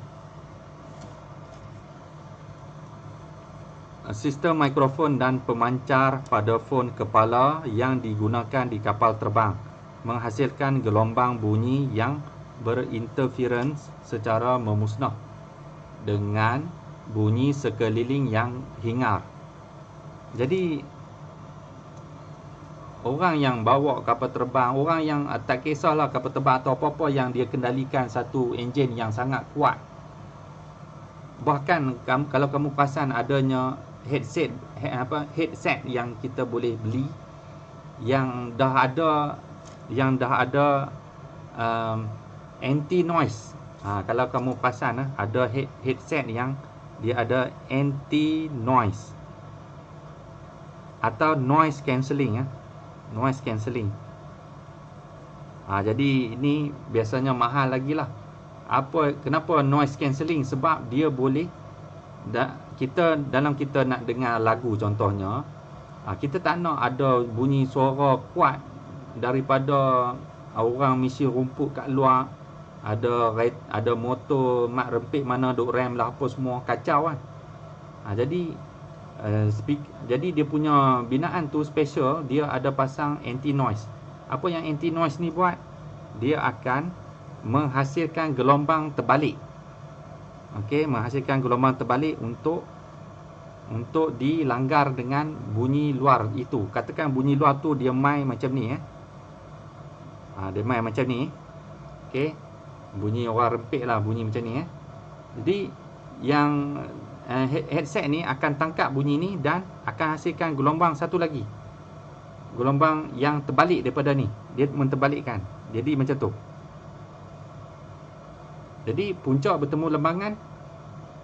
Sistem mikrofon dan pemancar pada fon kepala yang digunakan di kapal terbang menghasilkan gelombang bunyi yang berinterference secara memusnah dengan bunyi sekeliling yang hingar. Jadi orang yang bawa kapal terbang, orang yang tak kisahlah kapal terbang atau apa-apa yang dia kendalikan satu enjin yang sangat kuat. Bahkan kalau kamu perasan adanya headset yang kita boleh beli yang dah ada anti noise. Kalau kamu perasan ada headset yang dia ada anti noise atau noise cancelling. Jadi ini biasanya mahal lagi lah. Kenapa noise cancelling? Sebab dia boleh kita nak dengar lagu contohnya, kita tak nak ada bunyi suara kuat daripada orang mesin rumput kat luar, ada motor mak rempit mana duk rem lah apa semua, kacau kan. Jadi dia punya binaan tu special, dia ada pasang anti noise. Apa yang anti noise ni buat? Dia akan menghasilkan gelombang terbalik. Okey, menghasilkan gelombang terbalik untuk dilanggar dengan bunyi luar itu. Katakan bunyi luar tu dia main macam ni. Dia main macam ni. Okey, bunyi orang rempit lah, bunyi macam ni. Jadi yang headset ni akan tangkap bunyi ni dan akan hasilkan gelombang satu lagi. gelombang yang terbalik daripada ni. Dia menterbalikkan. Jadi macam tu. Jadi puncak bertemu lembangan,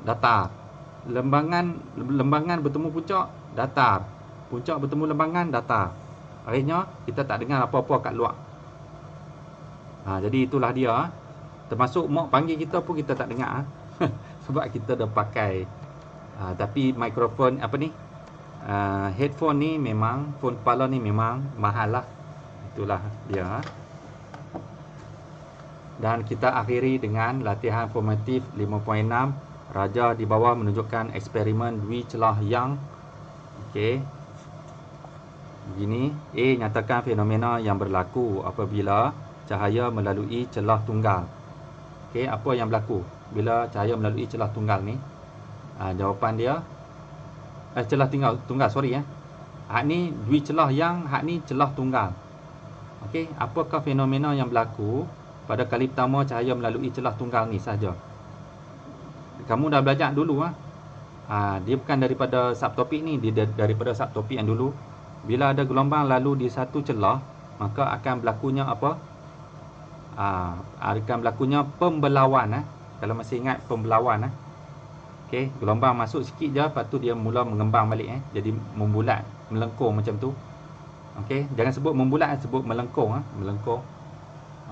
datar. Lembangan bertemu puncak, datar. Puncak bertemu lembangan, datar. Akhirnya kita tak dengar apa-apa kat luar. Jadi itulah dia. Termasuk mak panggil kita pun kita tak dengar. Sebab kita dah pakai. Tapi mikrofon apa ni? Headphone ni memang, phone kepala ni memang mahal lah. Itulah dia. Dan kita akhiri dengan latihan formatif 5.6. Raja di bawah menunjukkan eksperimen dwi celah yang. Okey. Begini, A nyatakan fenomena yang berlaku apabila cahaya melalui celah tunggal. Okey, apa yang berlaku bila cahaya melalui celah tunggal ni? Jawapan dia celah tunggal, sorry ya. Hak ni dwi celah yang, hak ni celah tunggal. Okey, apakah fenomena yang berlaku pada kali pertama cahaya melalui celah tunggal ni sahaja? Kamu dah belajar dulu dia bukan daripada subtopik ni, dia daripada subtopik yang dulu. Bila ada gelombang lalu di satu celah, maka akan berlakunya apa? Akan berlakunya pembelauan. Kalau masih ingat pembelauan. Okey, gelombang masuk sikit je, lepas tu dia mula mengembang balik. Jadi membulat, melengkung macam tu. Okey, jangan sebut membulat, sebut melengkung. Melengkung.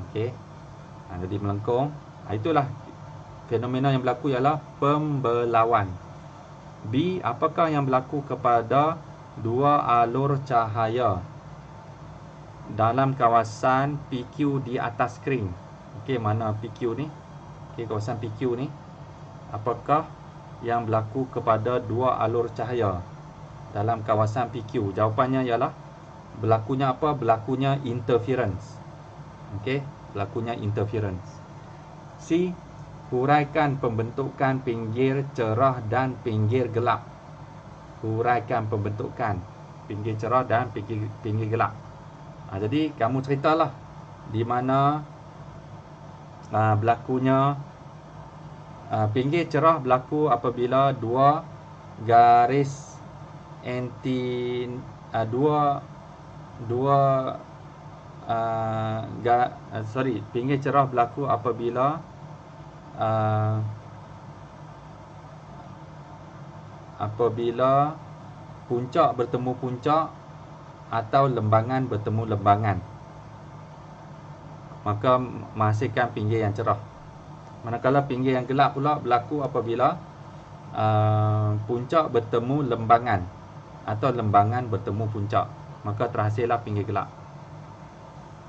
Okey, jadi melengkung. Itulah fenomena yang berlaku ialah pembelauan. B, apakah yang berlaku kepada dua alur cahaya dalam kawasan PQ di atas skrin? Okey, mana PQ ni? Okey, kawasan PQ ni. Apakah yang berlaku kepada dua alur cahaya dalam kawasan PQ? Jawapannya ialah berlakunya apa? Berlakunya interference. Okey, berlakunya interference. C, huraikan pembentukan pinggir cerah dan pinggir gelap. Huraikan pembentukan pinggir cerah dan pinggir gelap. Jadi kamu ceritalah di mana berlakunya pinggir cerah berlaku apabila dua garis pinggir cerah berlaku apabila puncak bertemu puncak atau lembangan bertemu lembangan, maka menghasilkan pinggir yang cerah. Manakala pinggir yang gelap pula berlaku apabila puncak bertemu lembangan atau lembangan bertemu puncak, maka terhasillah pinggir gelap.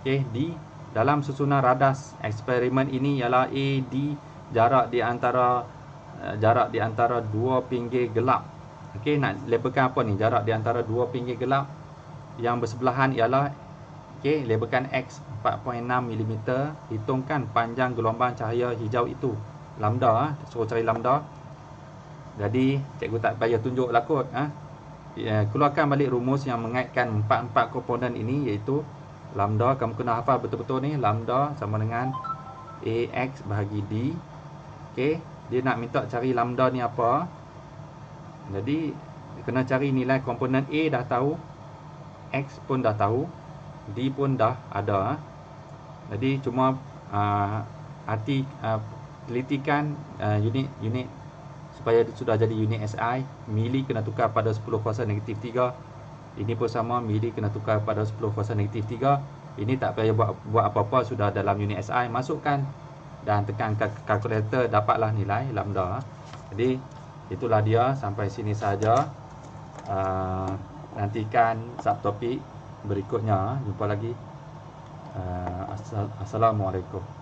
Okey, D, dalam susunan radas eksperimen ini ialah A, D, jarak di antara dua pinggir gelap. Okey, nak labelkan apa ni? Jarak di antara dua pinggir gelap yang bersebelahan ialah, okey, labelkan X 4.6 mm. Hitungkan panjang gelombang cahaya hijau itu. Lambda, suruh cari lambda. Jadi cikgu tak payah tunjuk lah kot. Keluarkan balik rumus yang mengaitkan empat komponen ini, iaitu lambda. Kamu kena hafal betul-betul ni. Lambda sama dengan AX bahagi D. Okey, dia nak minta cari lambda ni apa. Jadi kena cari nilai komponen A dah tahu, X pun dah tahu, D pun dah ada. Jadi cuma telitikan unit supaya sudah jadi unit SI. Mili kena tukar pada 10 kuasa negatif 3. Ini pun sama, mili kena tukar pada 10 kuasa negatif 3. Ini tak payah buat apa-apa, sudah dalam unit SI. Masukkan dan tekan kalkulator, dapatlah nilai lambda. Jadi itulah dia, sampai sini saja. Nantikan subtopik berikutnya. Jumpa lagi. Assalamualaikum.